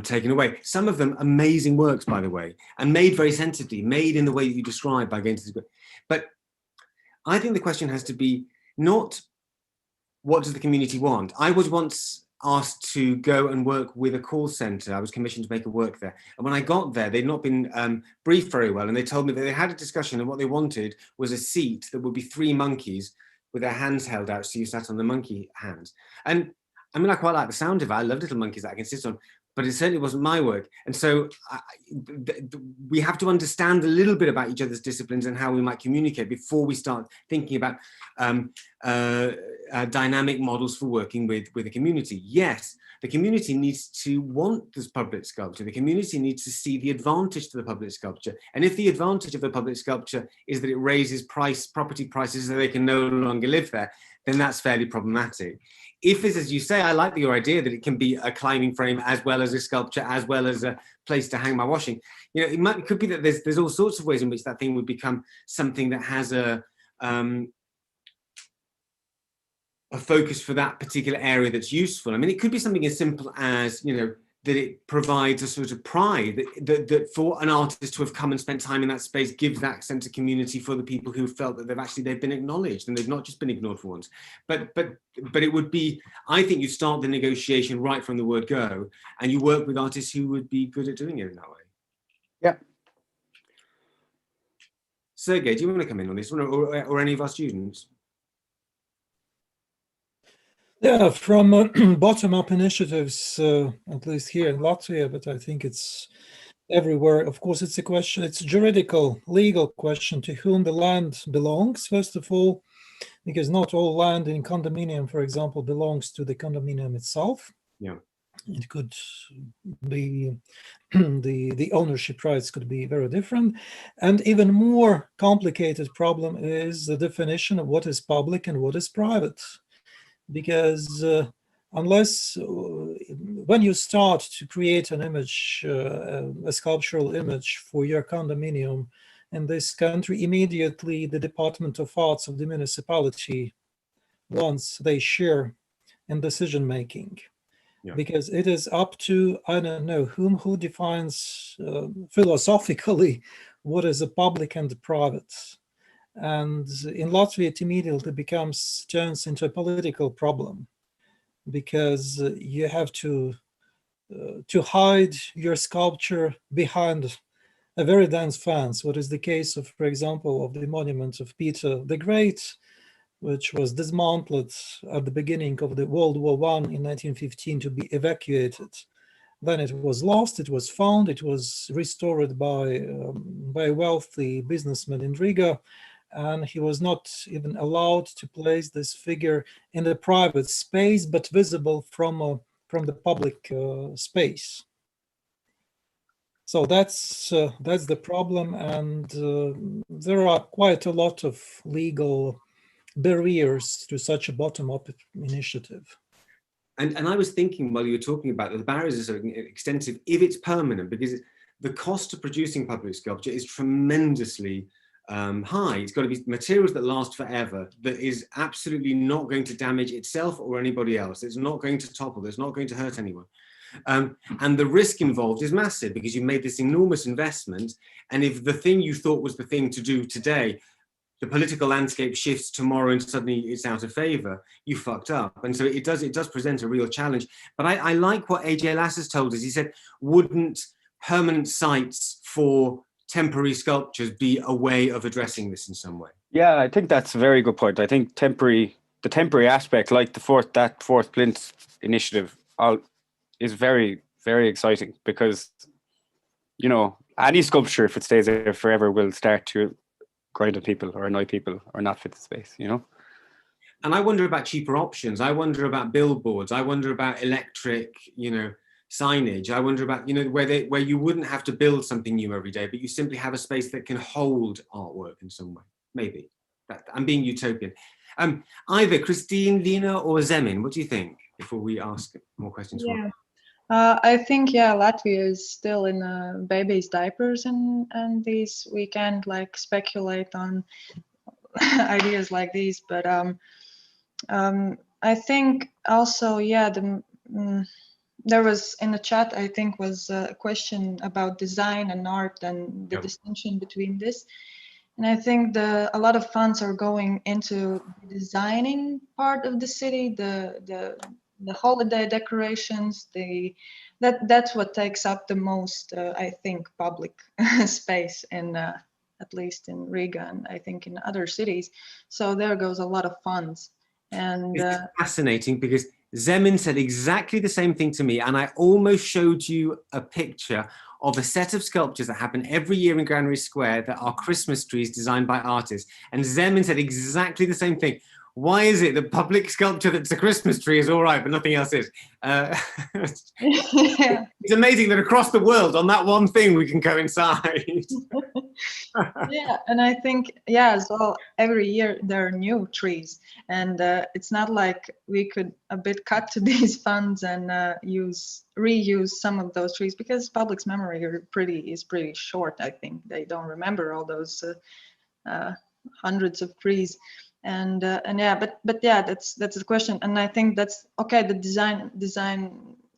taken away. Some of them amazing works, by the way, and made very sensitively, made in the way that you described by going to the. But I think the question has to be not what does the community want. I was once asked to go and work with a call center. I was commissioned to make a work there. And when I got there, they'd not been briefed very well. And they told me that they had a discussion and what they wanted was a seat that would be 3 monkeys with their hands held out. So you sat on the monkey hands. And I mean, I quite like the sound of it. I love little monkeys that I can sit on, but it certainly wasn't my work. And so we have to understand a little bit about each other's disciplines and how we might communicate before we start thinking about dynamic models for working with a community. Yes, the community needs to want this public sculpture. The community needs to see the advantage to the public sculpture. And if the advantage of the public sculpture is that it raises property prices so they can no longer live there, then that's fairly problematic. If it's, as you say, I like your idea that it can be a climbing frame as well as a sculpture, as well as a place to hang my washing. You know, it could be that there's all sorts of ways in which that thing would become something that has a focus for that particular area that's useful. I mean, it could be something as simple as, you know, that it provides a sort of pride that for an artist to have come and spent time in that space gives that sense of community for the people who felt that they've been acknowledged and they've not just been ignored for once. But it would be, I think you start the negotiation right from the word go, and you work with artists who would be good at doing it in that way. Yeah. Sergej, do you want to come in on this one, or any of our students? Yeah, from bottom-up initiatives, at least here in Latvia, but I think it's everywhere. Of course, it's a question, it's a juridical, legal question to whom the land belongs, first of all, because not all land in condominium, for example, belongs to the condominium itself. Yeah. It could be, the ownership rights could be very different. And even more complicated problem is the definition of what is public and what is private. Because unless, when you start to create an image, a sculptural image for your condominium in this country, immediately the Department of Arts of the municipality wants they share in decision making. Yeah. Because it is up to, I don't know, who defines philosophically what is a public and a private. And in Latvia, it immediately turns into a political problem, because you have to hide your sculpture behind a very dense fence. What is the case of, for example, of the monument of Peter the Great, which was dismantled at the beginning of the World War I in 1915 to be evacuated. Then it was lost, it was found, it was restored by a wealthy businessman in Riga. And he was not even allowed to place this figure in the private space, but visible from the public space. So that's the problem, and there are quite a lot of legal barriers to such a bottom-up initiative. And I was thinking while you were talking about that, the barriers are so extensive if it's permanent, because the cost of producing public sculpture is tremendously high. It's got to be materials that last forever, that is absolutely not going to damage itself or anybody else. It's not going to topple, it's not going to hurt anyone. And the risk involved is massive, because you made this enormous investment, and if the thing you thought was the thing to do today, the political landscape shifts tomorrow and suddenly it's out of favor, you fucked up. And so it does present a real challenge. But I like what AJ Lass has told us. He said, wouldn't permanent sites for temporary sculptures be a way of addressing this in some way? Yeah, I think that's a very good point. I think the temporary aspect, like the fourth plinth initiative, is very, very exciting, because, you know, any sculpture, if it stays there forever, will start to grind on people or annoy people or not fit the space, you know? And I wonder about cheaper options. I wonder about billboards. I wonder about electric, you know, signage. I wonder about, you know, where you wouldn't have to build something new every day, but you simply have a space that can hold artwork in some way. Maybe. I'm being utopian. Either Christine, Lena, or Zemin, what do you think, before we ask more questions? Yeah. I think, yeah, Latvia is still in baby's diapers, and these, we can't like speculate on ideas like these, but I think also, yeah, there was in the chat, I think, was a question about design and art and the distinction between this. And I think a lot of funds are going into the designing part of the city, the the holiday decorations, that's what takes up the most, I think, public space in at least in Riga, and I think in other cities. So there goes a lot of funds. And it's fascinating because Zemin said exactly the same thing to me, and I almost showed you a picture of a set of sculptures that happen every year in Granary Square that are Christmas trees designed by artists. And Zemin said exactly the same thing. Why is it that public sculpture that's a Christmas tree is all right, but nothing else is? It's amazing that across the world, on that one thing, we can coincide. Yeah, and I think, yeah, as well, every year there are new trees, and it's not like we could a bit cut to these funds and reuse some of those trees, because public's memory is pretty short. I think they don't remember all those hundreds of trees. And yeah, but yeah, that's the question. And I think that's okay. The design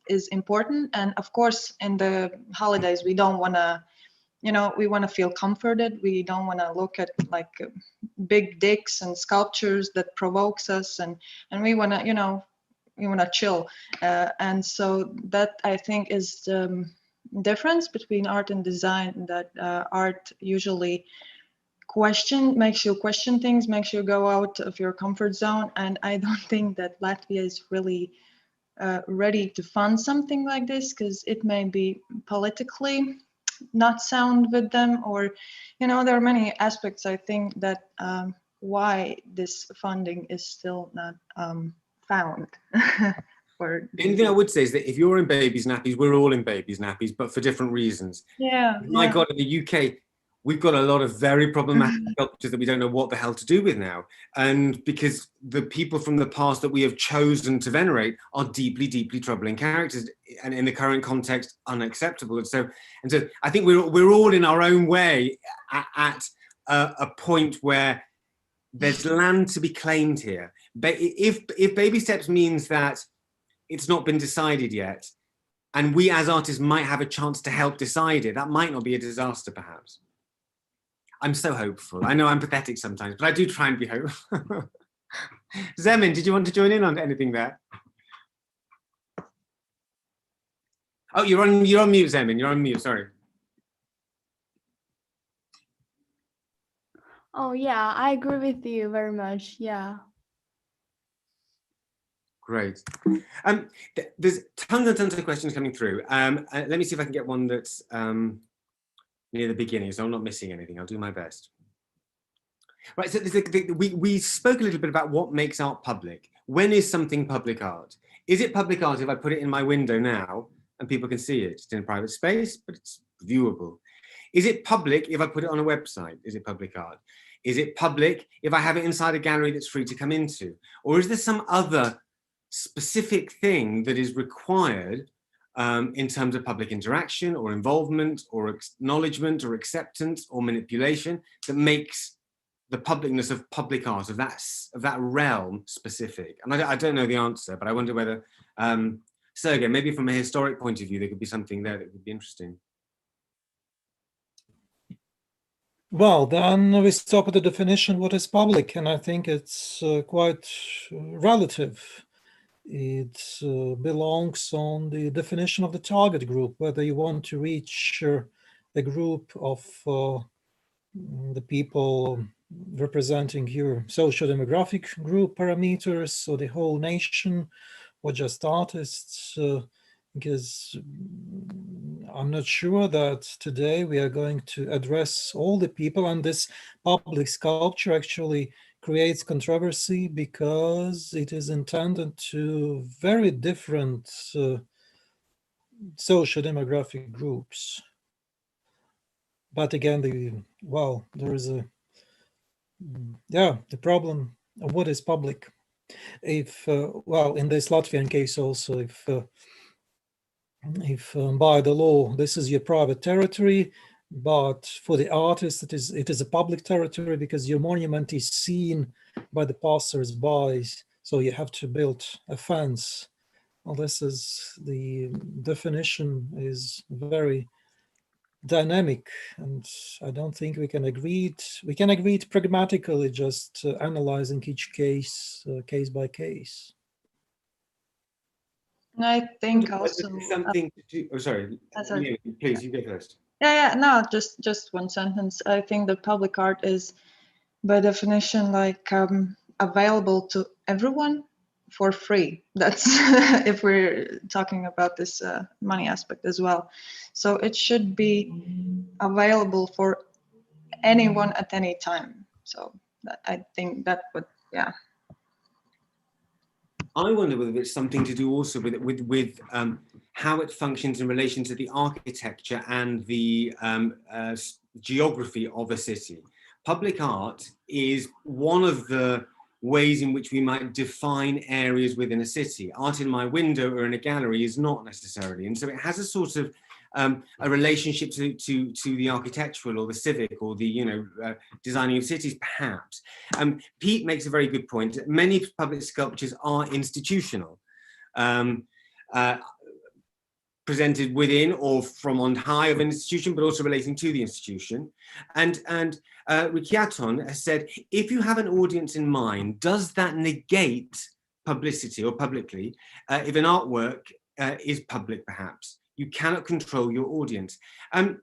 is important, and of course in the holidays we don't want to, we want to feel comforted. We don't want to look at like big dicks and sculptures that provokes us, and we want to, we want to chill. And so that, I think, is the difference between art and design, that art usually makes you question things, makes you go out of your comfort zone. And I don't think that Latvia is really ready to fund something like this, because it may be politically not sound with them, or there are many aspects, I think, that why this funding is still not found. The only thing I would say is that if you're in babies' nappies, we're all in babies' nappies, but for different reasons. Yeah. My God, in the UK, we've got a lot of very problematic sculptures that we don't know what the hell to do with now. And because the people from the past that we have chosen to venerate are deeply, deeply troubling characters, and in the current context, unacceptable. And so I think we're all in our own way at a point where there's land to be claimed here. But if baby steps means that it's not been decided yet, and we as artists might have a chance to help decide it, that might not be a disaster, perhaps. I'm so hopeful. I know I'm pathetic sometimes, but I do try and be hopeful. Zemin, did you want to join in on anything there? Oh, you're on mute, Zemin. You're on mute, sorry. Oh, yeah, I agree with you very much. Yeah. Great. There's tons and tons of questions coming through. Let me see if I can get one that's near the beginning, so I'm not missing anything. I'll do my best. Right, so we spoke a little bit about what makes art public. When is something public art? Is it public art if I put it in my window now and people can see it? It's in a private space, but it's viewable. Is it public if I put it on a website? Is it public art? Is it public if I have it inside a gallery that's free to come into? Or is there some other specific thing that is required in terms of public interaction or involvement or acknowledgement or acceptance or manipulation that makes the publicness of public art, of that realm, specific? And I don't know the answer, but I wonder whether, Sergej, maybe from a historic point of view, there could be something there that would be interesting. Well, then we stop at the definition, what is public? And I think it's quite relative. It belongs on the definition of the target group, whether you want to reach a group of the people representing your social demographic group parameters, or the whole nation, or just artists, because I'm not sure that today we are going to address all the people, and this public sculpture actually creates controversy because it is intended to very different social demographic groups. But again, there is the problem of what is public. If in this Latvian case also, if by the law this is your private territory, but for the artist it is a public territory because your monument is seen by the passers-by, so you have to build a fence. Well, this is the definition is very dynamic, and I don't think we can agree pragmatically, just analyzing each case case by case. And I think Whether also there's something to do. Oh, sorry. sorry. Please, you go first. Yeah, no, just one sentence. I think that public art is, by definition, like available to everyone for free. That's if we're talking about this money aspect as well. So it should be available for anyone at any time. So I think that would, yeah. I wonder whether it's something to do also with how it functions in relation to the architecture and the geography of a city. Public art is one of the ways in which we might define areas within a city. Art in my window or in a gallery is not necessarily, and so it has a sort of a relationship to the architectural or the civic or the designing of cities, perhaps. Pete makes a very good point. Many public sculptures are institutional, presented within or from on high of an institution, but also relating to the institution. And Rikiaton has said, if you have an audience in mind, does that negate publicity or publicly? If an artwork is public, perhaps, you cannot control your audience. Do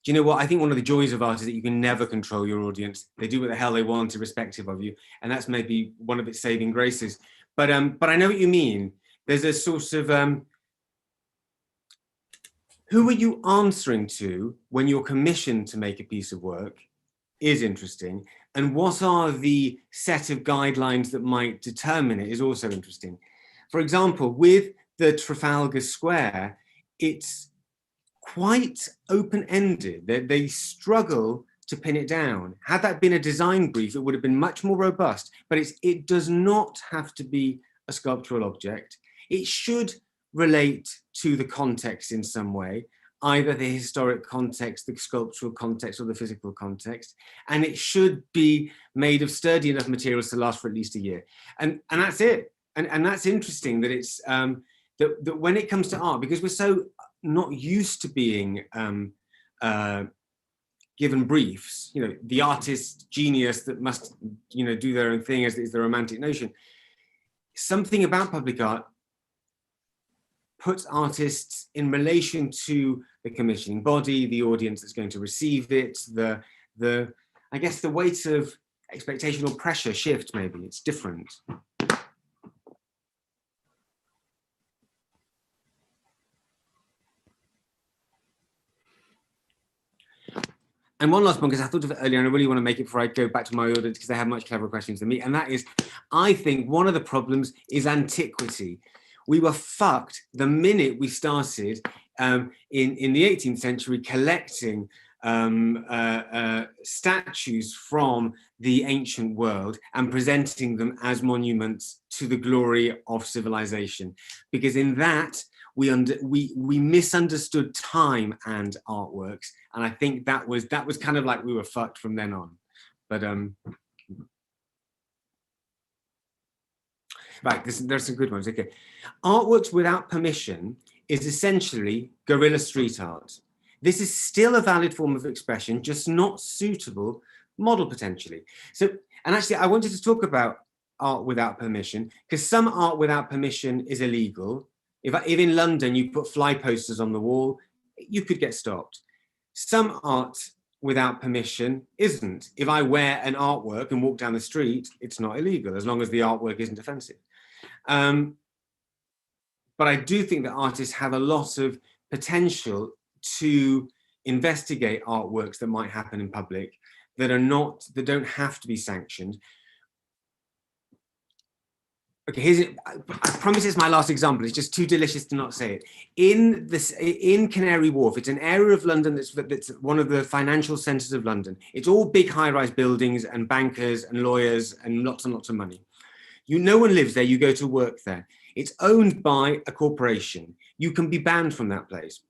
you know what? I think one of the joys of art is that you can never control your audience. They do what the hell they want, irrespective of you, and that's maybe one of its saving graces. But I know what you mean. There's a sort of who are you answering to when you're commissioned to make a piece of work is interesting, and what are the set of guidelines that might determine it is also interesting. For example, with the Trafalgar Square, it's quite open-ended. They struggle to pin it down. Had that been a design brief, it would have been much more robust, but it does not have to be a sculptural object. It should relate to the context in some way, either the historic context, the sculptural context, or the physical context, and it should be made of sturdy enough materials to last for at least a year. And that's it. And that's interesting that it's that when it comes to art, because we're so not used to being given briefs, the artist genius that must, do their own thing, as is the romantic notion. Something about public art puts artists in relation to the commissioning body, the audience that's going to receive it, I guess the weight of expectation or pressure shifts, maybe, it's different. And one last one, because I thought of it earlier and I really want to make it before I go back to my audience because they have much cleverer questions than me. And that is, I think one of the problems is antiquity. We were fucked the minute we started in the 18th century collecting statues from the ancient world and presenting them as monuments to the glory of civilization. Because in that, we misunderstood time and artworks, and I think that was kind of like we were fucked from then on. But right, there's some good ones. Okay, artworks without permission is essentially guerrilla street art. This is still a valid form of expression, just not suitable model potentially. So, and actually, I wanted to talk about art without permission because some art without permission is illegal. If in London you put fly posters on the wall, you could get stopped. Some art without permission isn't. If I wear an artwork and walk down the street, it's not illegal as long as the artwork isn't offensive. But I do think that artists have a lot of potential to investigate artworks that might happen in public that don't have to be sanctioned. Okay, I promise it's my last example. It's just too delicious to not say it. In Canary Wharf, it's an area of London that's one of the financial centres of London. It's all big high-rise buildings and bankers and lawyers and lots of money. No one lives there, you go to work there. It's owned by a corporation. You can be banned from that place.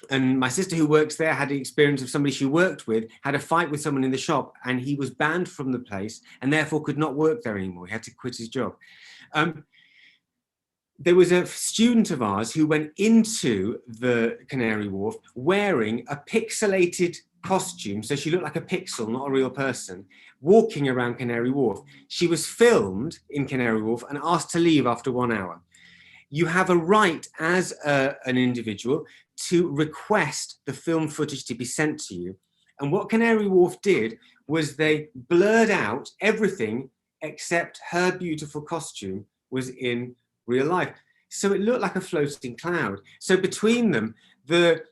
And my sister who works there had the experience of somebody she worked with, had a fight with someone in the shop, and he was banned from the place and therefore could not work there anymore. He had to quit his job. There was a student of ours who went into the Canary Wharf wearing a pixelated costume. So she looked like a pixel, not a real person, walking around Canary Wharf. She was filmed in Canary Wharf and asked to leave after 1 hour. you have a right as an individual to request the film footage to be sent to you. And what Canary Wharf did was they blurred out everything except her beautiful costume was in real life. So it looked like a floating cloud. So between them, the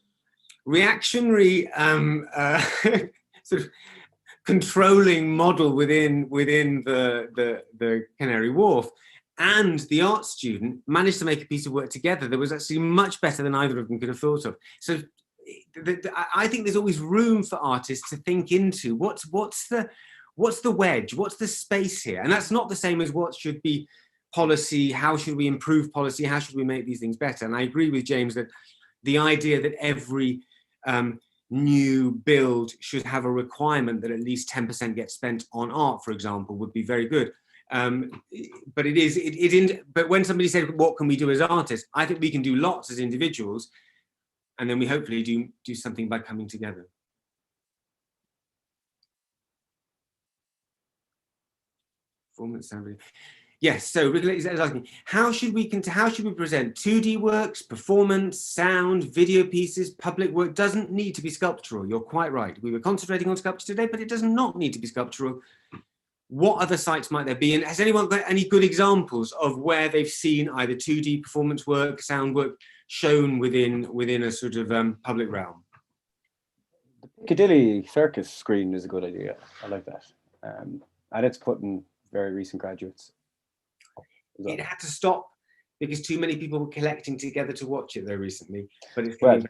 reactionary sort of controlling model within the Canary Wharf and the art student managed to make a piece of work together that was actually much better than either of them could have thought of. So I think there's always room for artists to think into what's the wedge, what's the space here? And that's not the same as what should be policy, how should we improve policy, how should we make these things better? And I agree with James that the idea that every new build should have a requirement that at least 10% gets spent on art, for example, would be very good. But but when somebody said, what can we do as artists? I think we can do lots as individuals, and then we hopefully do something by coming together. Performance sound. Yes, so Rick is asking, how should we present 2D works, performance, sound, video pieces, public work? Doesn't need to be sculptural. You're quite right. We were concentrating on sculpture today, but it does not need to be sculptural. What other sites might there be? And has anyone got any good examples of where they've seen either 2D performance work, sound work shown within a sort of public realm? The Piccadilly Circus screen is a good idea. I like that. And it's put in very recent graduates. It had to stop because too many people were collecting together to watch it though recently. But it's well,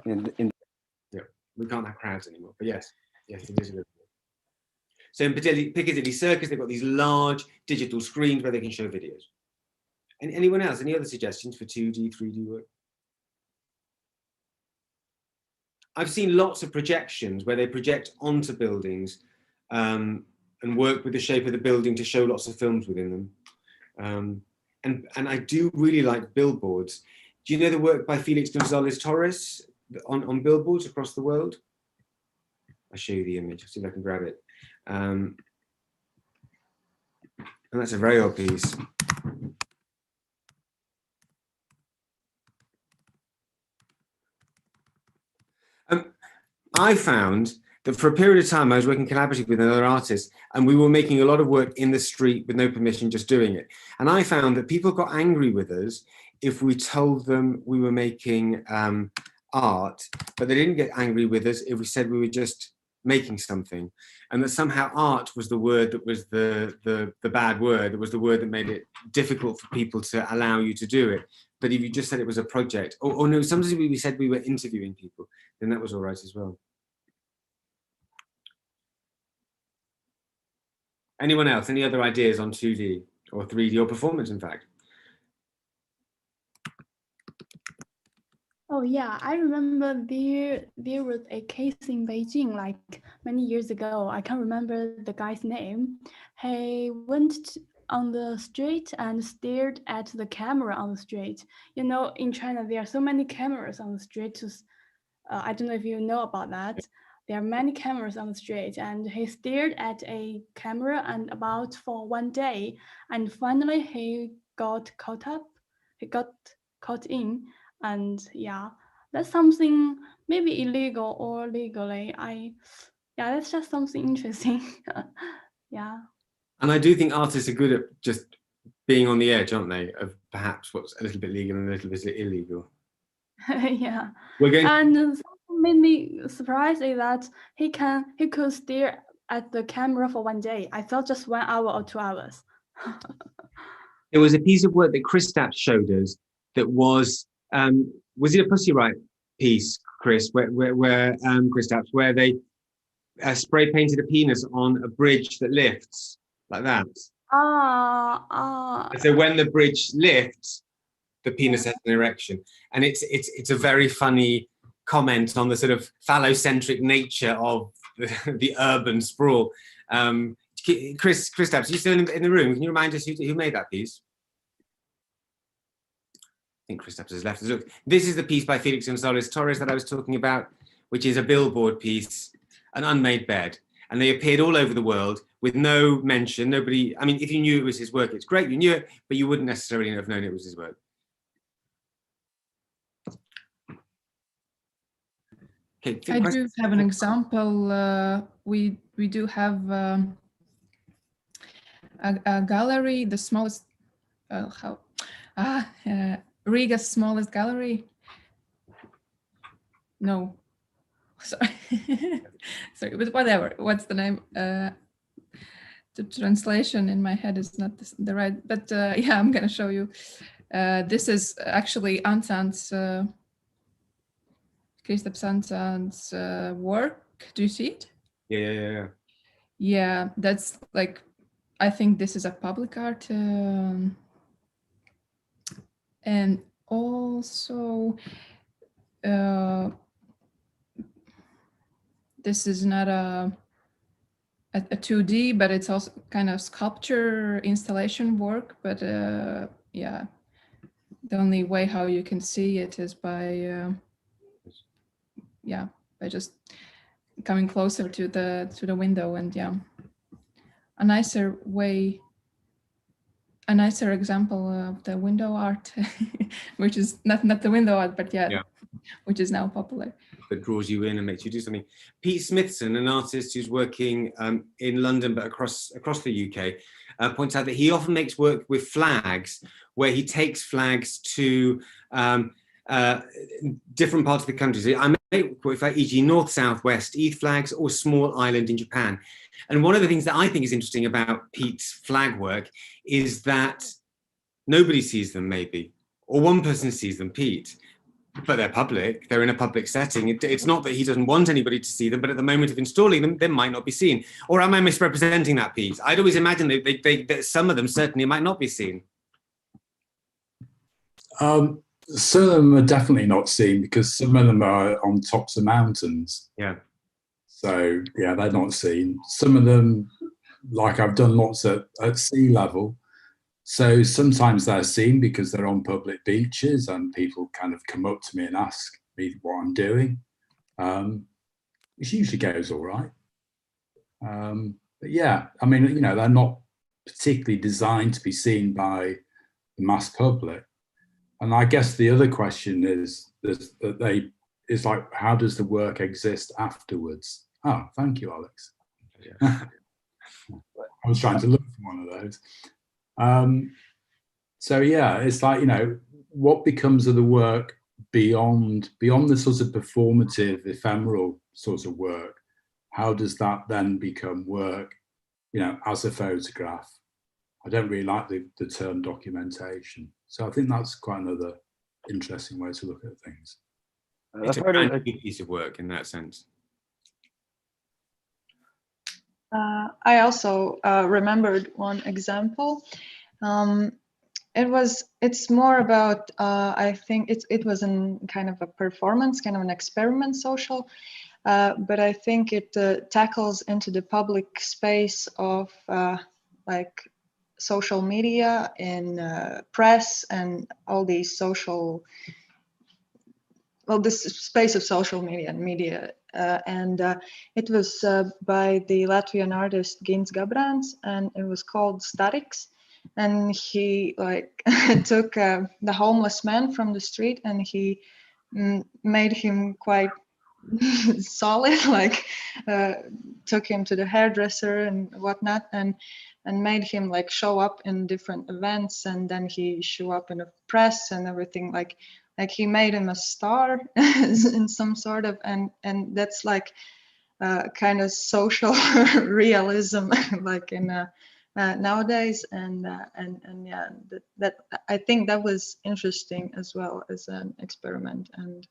yeah, we can't have crowds anymore. But yes, it is a good. So in Piccadilly Circus, they've got these large digital screens where they can show videos. And anyone else? Any other suggestions for 2D, 3D work? I've seen lots of projections where they project onto buildings and work with the shape of the building to show lots of films within them. And I do really like billboards. Do you know the work by Felix Gonzalez Torres on billboards across the world? I'll show you the image. I'll see if I can grab it. And that's a very old piece. I found that for a period of time I was working collaboratively with another artist, and we were making a lot of work in the street with no permission, just doing it. And I found that people got angry with us if we told them we were making art, but they didn't get angry with us if we said we were just making something, and that somehow art was the word that was the bad word. It was the word that made it difficult for people to allow you to do it. But if you just said it was a project, or no, sometimes we said we were interviewing people, then that was all right as well. Anyone else? Any other ideas on 2D or 3D or performance, in fact? Oh yeah, I remember there was a case in Beijing like many years ago. I can't remember the guy's name. He went on the street and stared at the camera on the street. You know, in China there are so many cameras on the street. I don't know if you know about that. There are many cameras on the street, and he stared at a camera and about for one day, and finally he got caught up. He got caught in. And yeah, that's something maybe illegal or legally. That's just something interesting. Yeah. And I do think artists are good at just being on the edge, aren't they, of perhaps what's a little bit legal and a little bit illegal. Yeah. We're going. And something made me surprised is that he could stare at the camera for one day. I thought just 1 hour or 2 hours. There was a piece of work that Chris Stapp showed us that was it a Pussy Riot piece, Chris, where Chris Stapp, where they spray painted a penis on a bridge that lifts like that. So when the bridge lifts, the penis has an erection, and it's a very funny comment on the sort of phallocentric nature of the urban sprawl. Chris Stapp, are you still in the room? Can you remind us who made that piece? I think Chris Stapp has left us. Look, this is the piece by Felix Gonzalez Torres that I was talking about, which is a billboard piece, an unmade bed. And they appeared all over the world with no mention. Nobody, I mean, if you knew it was his work, it's great, you knew it, but you wouldn't necessarily have known it was his work. Okay, I do have an example. We do have a gallery, the smallest, Riga's smallest gallery. No, sorry, sorry, but whatever. What's the name? The translation in my head is not the right, but yeah, I'm gonna show you. This is actually Ansan's, Kristaps Ansan's work. Do you see it? Yeah. Yeah, that's like, I think this is a public art. And also, this is not a 2D, but it's also kind of sculpture installation work. But yeah, the only way how you can see it is by by just coming closer to the window. And yeah, a nicer example of the window art, which is not the window art, but yeah, which is now popular. That draws you in and makes you do something. Pete Smithson, an artist who's working in London but across the UK, points out that he often makes work with flags, where he takes flags to different parts of the country. So I make work for e.g. North, South, West, East flags, or small island in Japan. And one of the things that I think is interesting about Pete's flag work is that nobody sees them, maybe, or one person sees them, Pete, but they're public. They're in a public setting. It's not that he doesn't want anybody to see them, but at the moment of installing them, they might not be seen. Or am I misrepresenting that, Pete? I'd always imagine that some of them certainly might not be seen. Some of them are definitely not seen because some of them are on tops of mountains. Yeah. So yeah, they're not seen. Some of them, like I've done lots at sea level. So sometimes they're seen because they're on public beaches and people kind of come up to me and ask me what I'm doing, which usually goes all right. But yeah, I mean, you know, they're not particularly designed to be seen by the mass public. And I guess the other question is like, how does the work exist afterwards? Oh, thank you, Alex. Yeah. I was trying to look for one of those. So yeah, it's like, you know, what becomes of the work beyond the sort of performative, ephemeral sort of work? How does that then become work, you know, as a photograph? I don't really like the term documentation. So I think that's quite another interesting way to look at things. It's a brand new piece of work in that sense. I also remembered one example. It's more about, I think it was in kind of a performance, kind of an experiment social, but I think it tackles into the public space of like social media in press and all these social, well, this space of social media and media. It was by the Latvian artist Gins Gabrāns, and it was called Statics. And he like took the homeless man from the street and he made him quite solid, like took him to the hairdresser and whatnot, and made him like show up in different events, and then he show up in the press and everything, like he made him a star in some sort of, and that's like kind of social realism, like in nowadays, and yeah, that I think that was interesting as well as an experiment. And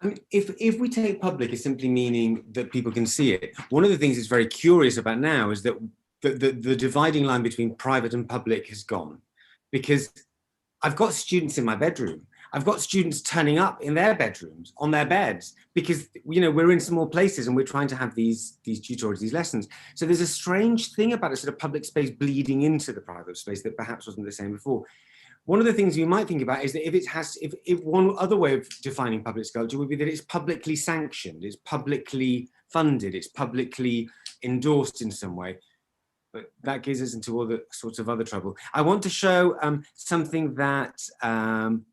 I mean, if we take public as simply meaning that people can see it, one of the things that's very curious about now is that the dividing line between private and public has gone, because I've got students in my bedroom. I've got students turning up in their bedrooms, on their beds, because, you know, we're in small places and we're trying to have these tutorials, these lessons. So there's a strange thing about a sort of public space bleeding into the private space that perhaps wasn't the same before. One of the things you might think about is that if one other way of defining public sculpture would be that it's publicly sanctioned, it's publicly funded, it's publicly endorsed in some way. But that gives us into all the sorts of other trouble. I want to show something that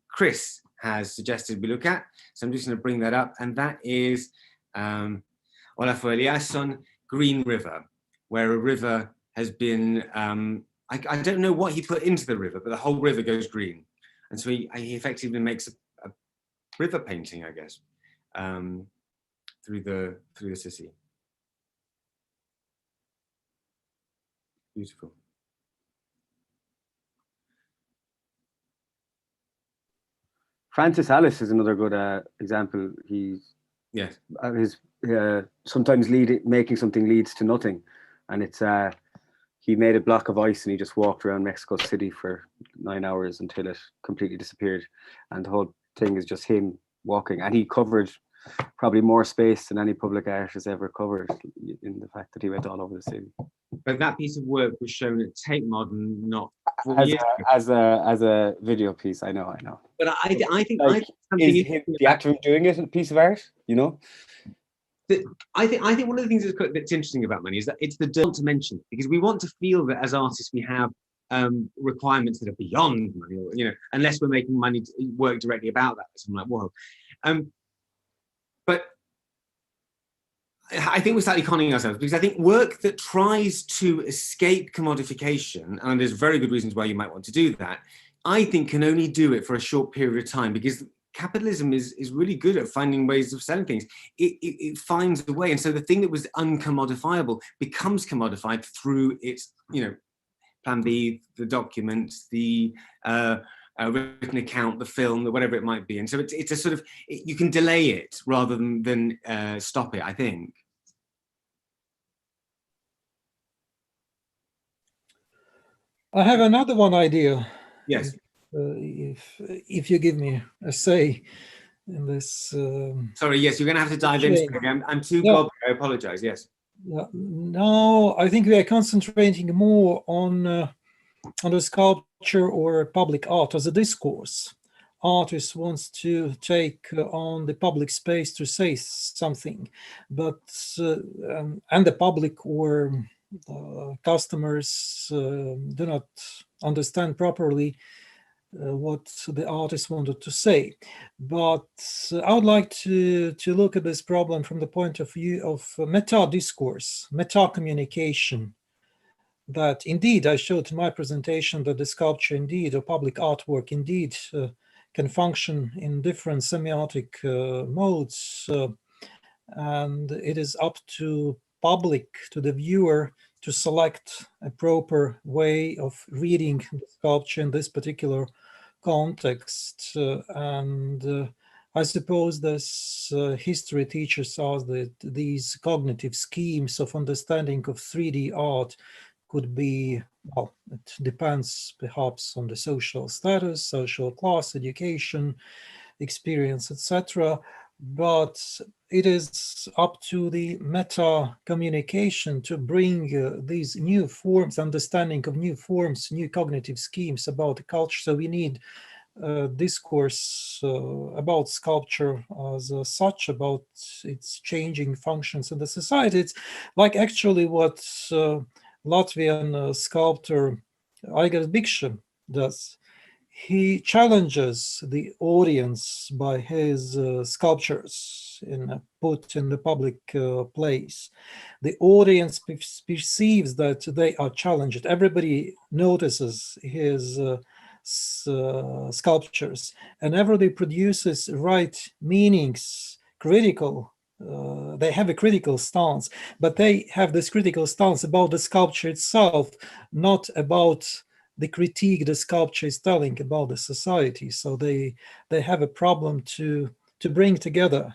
Chris has suggested we look at. So I'm just going to bring that up. And that is Olafur Eliasson, Green River, where a river has been, I don't know what he put into the river, but the whole river goes green. And so he effectively makes a river painting, I guess, through the city. Beautiful. Francis Alice is another good example. He's Yes. Sometimes making something leads to nothing, and it's he made a block of ice and he just walked around Mexico City for 9 hours until it completely disappeared, and the whole thing is just him walking, and he covered probably more space than any public art has ever covered in the fact that he went all over the city. But that piece of work was shown at Tate Modern not 4 as years as a video piece. I know. But I think Like, is the act of doing it a piece of art? You know. I think one of the things that's interesting about money is that it's the don't to mention, because we want to feel that as artists we have requirements that are beyond money, or, you know, unless we're making money to work directly about that. So I'm like, whoa. But I think we're slightly conning ourselves, because I think work that tries to escape commodification, and there's very good reasons why you might want to do that, I think can only do it for a short period of time, because capitalism is really good at finding ways of selling things. It finds a way, and so the thing that was uncommodifiable becomes commodified through its, you know, Plan B, the documents, the written account, the film, whatever it might be. And so it's a sort of, you can delay it rather than stop it, I think. I have another one idea. Yes. If you give me a say in this. Sorry, yes, you're going to have to dive into it. I'm too gobby, I apologize, yes. No, I think we are concentrating more on the sculpture or public art as a discourse. Artist wants to take on the public space to say something, but and the public or customers do not understand properly what the artist wanted to say. But I would like to look at this problem from the point of view of meta discourse, meta communication. That indeed, I showed in my presentation that the sculpture indeed, or public artwork indeed, can function in different semiotic modes, and it is up to public, to the viewer, to select a proper way of reading the sculpture in this particular context. I suppose this history teaches us that these cognitive schemes of understanding of 3D art could be, well, it depends perhaps on the social status, social class, education, experience, etc. But it is up to the meta communication to bring these new forms, understanding of new forms, new cognitive schemes about the culture. So we need discourse about sculpture as such, about its changing functions in the society. It's like actually what Latvian sculptor Aigars Bikša does. He challenges the audience by his sculptures put in the public place. The audience perceives that they are challenged. Everybody notices his sculptures, and everybody produces right meanings, critical. They have a critical stance, but they have this critical stance about the sculpture itself, not about the critique the sculpture is telling about the society. So they have a problem to bring together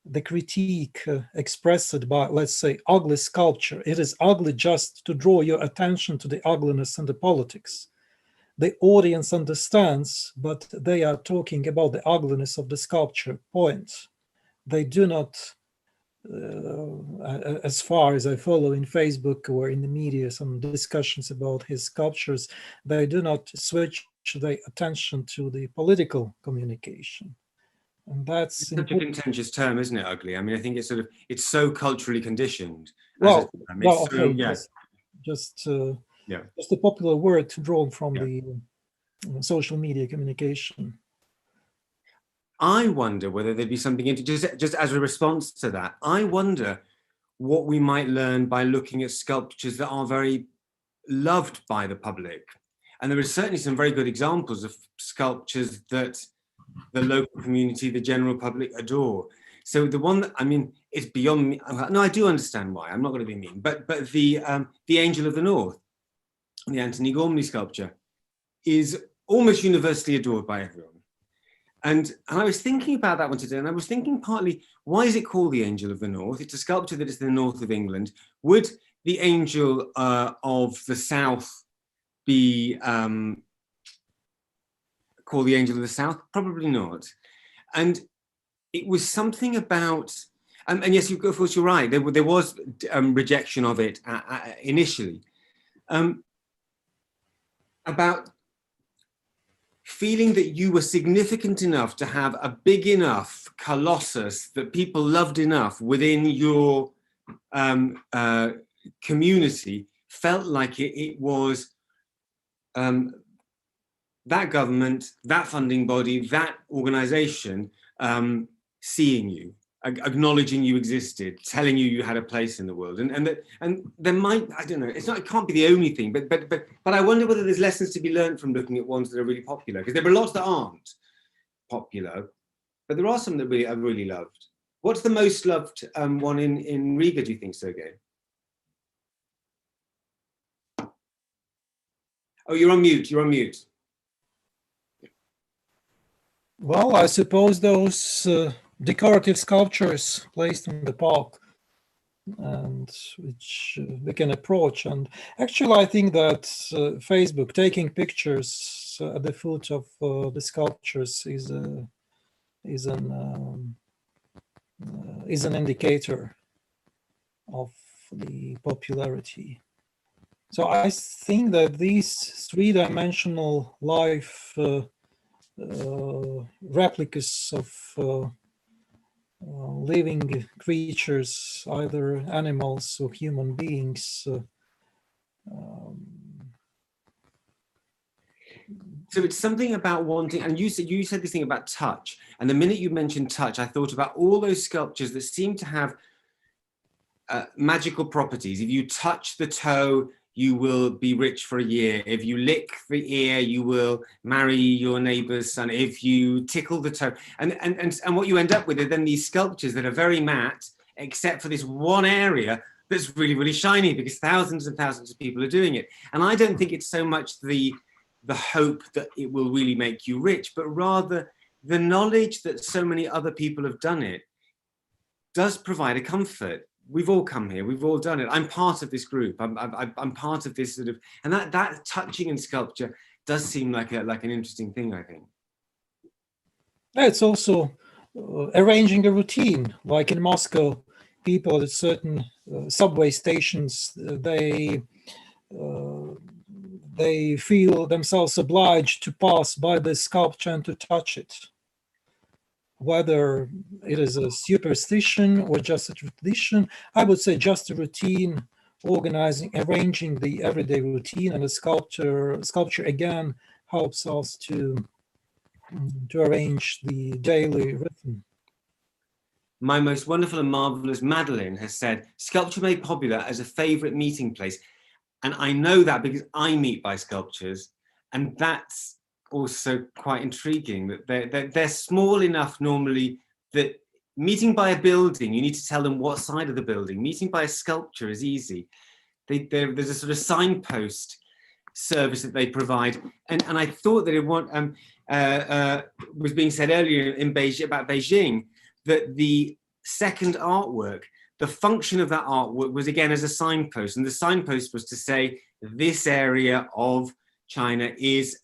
the critique expressed by, let's say, ugly sculpture. It is ugly just to draw your attention to the ugliness and the politics. The audience understands, but they are talking about the ugliness of the sculpture point. They do not, as far as I follow in Facebook or in the media, some discussions about his sculptures, they do not switch their attention to the political communication. And that's such a contentious term, isn't it, ugly? I mean, I think it's it's so culturally conditioned. Well, okay, just a popular word drawn from the social media communication. I wonder whether there'd be something just as a response to that. I wonder what we might learn by looking at sculptures that are very loved by the public. And there are certainly some very good examples of sculptures that the local community, the general public adore. So the one that, I mean, it's beyond me. No, I do understand why. I'm not going to be mean, but the Angel of the North, the Anthony Gormley sculpture, is almost universally adored by everyone. And I was thinking about that one today, and I was thinking partly, why is it called the Angel of the North? It's a sculpture that is in the north of England. Would the Angel of the South be called the Angel of the South? Probably not. And it was something about, and yes, of course, you're right, there was rejection of it initially, about feeling that you were significant enough to have a big enough colossus that people loved enough within your community, felt like it was that government, that funding body, that organization seeing you, acknowledging you existed, telling you had a place in the world, and there might, I don't know, it can't be the only thing, but I wonder whether there's lessons to be learned from looking at ones that are really popular, because there are lots that aren't popular, but there are some that really are really loved. What's the most loved one in Riga, do you think, Sergej? Oh, you're on mute. You're on mute. Well, I suppose those decorative sculptures placed in the park, and which we can approach. And actually, I think that Facebook taking pictures at the foot of the sculptures is an indicator of the popularity. So I think that these three-dimensional life replicas of living creatures, either animals or human beings. So it's something about wanting, and you said this thing about touch, and the minute you mentioned touch, I thought about all those sculptures that seem to have magical properties. If you touch the toe, you will be rich for a year. If you lick the ear, you will marry your neighbor's son. If you tickle the toe, and what you end up with are then these sculptures that are very matte, except for this one area that's really, really shiny, because thousands and thousands of people are doing it. And I don't think it's so much the hope that it will really make you rich, but rather the knowledge that so many other people have done it does provide a comfort. We've all come here, we've all done it. I'm part of this group. I'm part of this sort of, and that touching in sculpture does seem like an interesting thing, I think. It's also arranging a routine, like in Moscow, people at certain subway stations, they feel themselves obliged to pass by the sculpture and to touch it. Whether it is a superstition or just a tradition, I would say just a routine, arranging the everyday routine, and the sculpture again helps us to arrange the daily rhythm. My most wonderful and marvelous Madeline has said, sculpture made popular as a favorite meeting place. And I know that because I meet by sculptures, and that's also quite intriguing, that they're small enough normally that meeting by a building, you need to tell them what side of the building. Meeting by a sculpture is easy. There's a sort of signpost service that they provide, and I thought that it was being said earlier in Beijing, about Beijing, that the second artwork, the function of that artwork was again as a signpost, and the signpost was to say this area of China is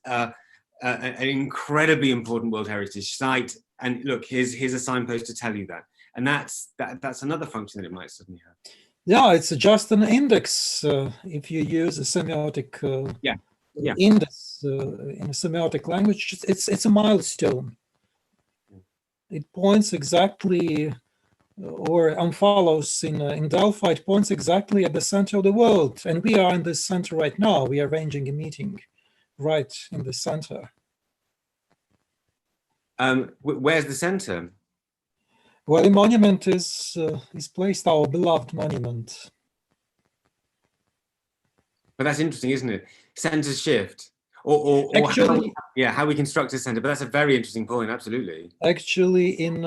an incredibly important World Heritage Site, and look, here's a signpost to tell you that, and that's another function that it might suddenly have. Yeah, it's just an index. If you use a semiotic index in a semiotic language, it's a milestone. It points exactly, or Omphalos in Delphi, it points exactly at the center of the world, and we are in the center right now. We are arranging a meeting right in the center. Where's the centre? Well, the monument is placed, our beloved monument. But that's interesting, isn't it? Centres shift, or Actually, how we construct a centre. But that's a very interesting point. Absolutely. Actually, in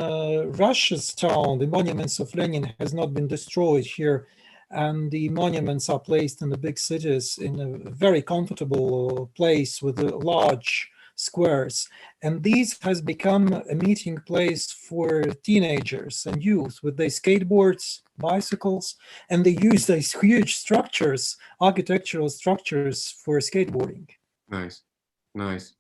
Russia's town, the monuments of Lenin has not been destroyed here, and the monuments are placed in the big cities in a very comfortable place with large squares. And this has become a meeting place for teenagers and youth with their skateboards, bicycles, and they use these huge structures, architectural structures, for skateboarding. Nice, nice.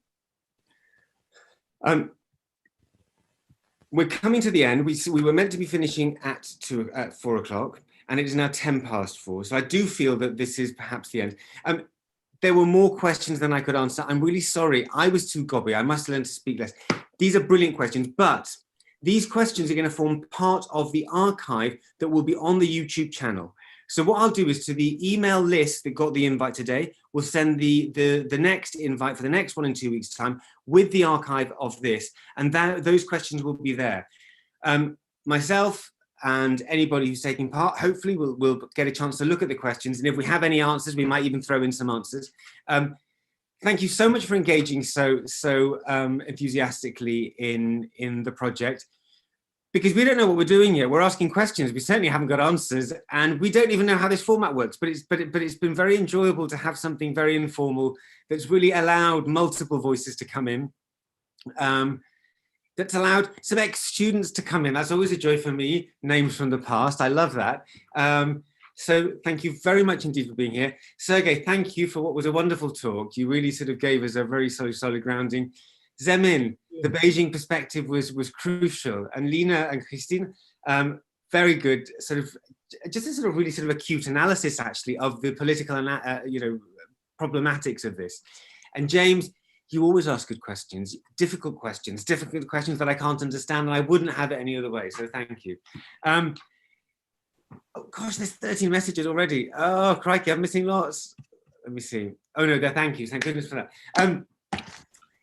We're coming to the end. We were meant to be finishing at 4 o'clock, and it is now 4:10. So I do feel that this is perhaps the end. There were more questions than I could answer. I'm really sorry. I was too gobby. I must learn to speak less. These are brilliant questions, but these questions are going to form part of the archive that will be on the YouTube channel. So what I'll do is, to the email list that got the invite today, we'll send the next invite for the next one in 2 weeks' time with the archive of this, and those questions will be there. Myself and anybody who's taking part, hopefully will get a chance to look at the questions, and if we have any answers, we might even throw in some answers. Thank you so much for engaging so enthusiastically in the project, because we don't know what we're doing yet. We're asking questions, we certainly haven't got answers, and we don't even know how this format works, but it's been very enjoyable to have something very informal that's really allowed multiple voices to come in. That's allowed some ex-students to come in. That's always a joy for me, names from the past. I love that. So thank you very much indeed for being here. Sergej, thank you for what was a wonderful talk. You really sort of gave us a very solid grounding. Zemin, the Beijing perspective was crucial. And Lina and Christine, very good, sort of, just a sort of really sort of acute analysis actually of the political, problematics of this. And James, you always ask good questions, difficult questions that I can't understand, and I wouldn't have it any other way. So thank you. Oh gosh, there's 13 messages already. Oh crikey, I'm missing lots. Let me see. Oh no, thank you. Thank goodness for that.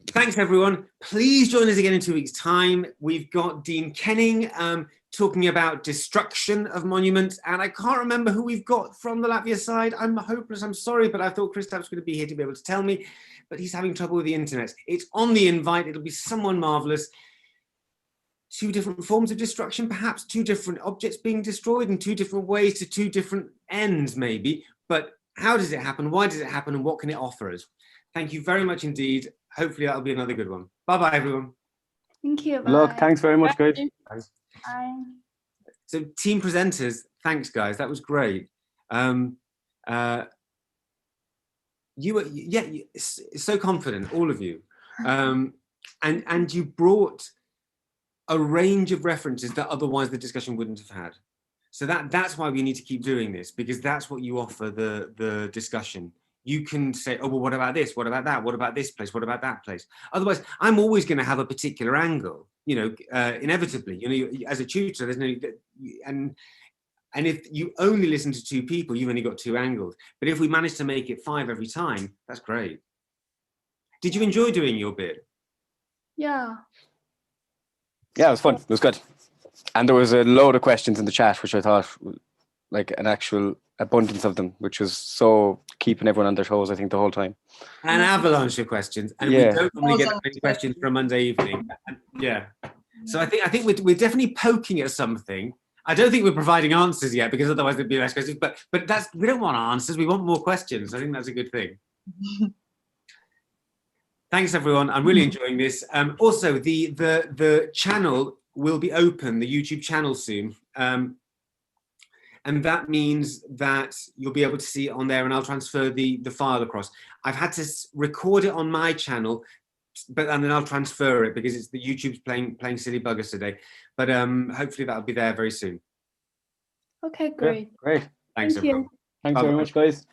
Thanks everyone. Please join us again in 2 weeks' time. We've got Dean Kenning talking about destruction of monuments, and I can't remember who we've got from the Latvia side. I'm hopeless, I'm sorry, but I thought Kristaps was going to be here to be able to tell me, but he's having trouble with the internet. It's on the invite, it'll be someone marvelous. 2 different forms of destruction, perhaps 2 different objects being destroyed in 2 different ways to 2 different ends maybe, but how does it happen, why does it happen, and what can it offer us? Thank you very much indeed. Hopefully that'll be another good one. Bye-bye, everyone. Thank you. Bye. Look, thanks very much, guys. Bye. So team presenters, thanks guys, that was great. You were, so confident, all of you. And you brought a range of references that otherwise the discussion wouldn't have had. So that's why we need to keep doing this, because that's what you offer the discussion. You can say, oh, well, what about this? What about that? What about this place? What about that place? Otherwise, I'm always going to have a particular angle, inevitably, as a tutor, there's no, and if you only listen to 2 people, you've only got 2 angles. But if we manage to make it 5 every time, that's great. Did you enjoy doing your bit? Yeah. Yeah, it was fun. It was good. And there was a load of questions in the chat, which I thought, like, an actual abundance of them, which was so keeping everyone on their toes, I think, the whole time. An avalanche of questions, and we don't normally get many questions for a Monday evening. Yeah, so I think we're definitely poking at something. I don't think we're providing answers yet, because otherwise there'd be less questions. But we don't want answers. We want more questions. I think that's a good thing. Thanks everyone. I'm really enjoying this. Also, the channel will be open, the YouTube channel soon. And that means that you'll be able to see it on there, and I'll transfer the file across. I've had to record it on my channel, and then I'll transfer it because it's the YouTube's playing silly buggers today. But hopefully that'll be there very soon. Okay, great. Yeah, great. Thanks, everyone. Thanks very much, guys.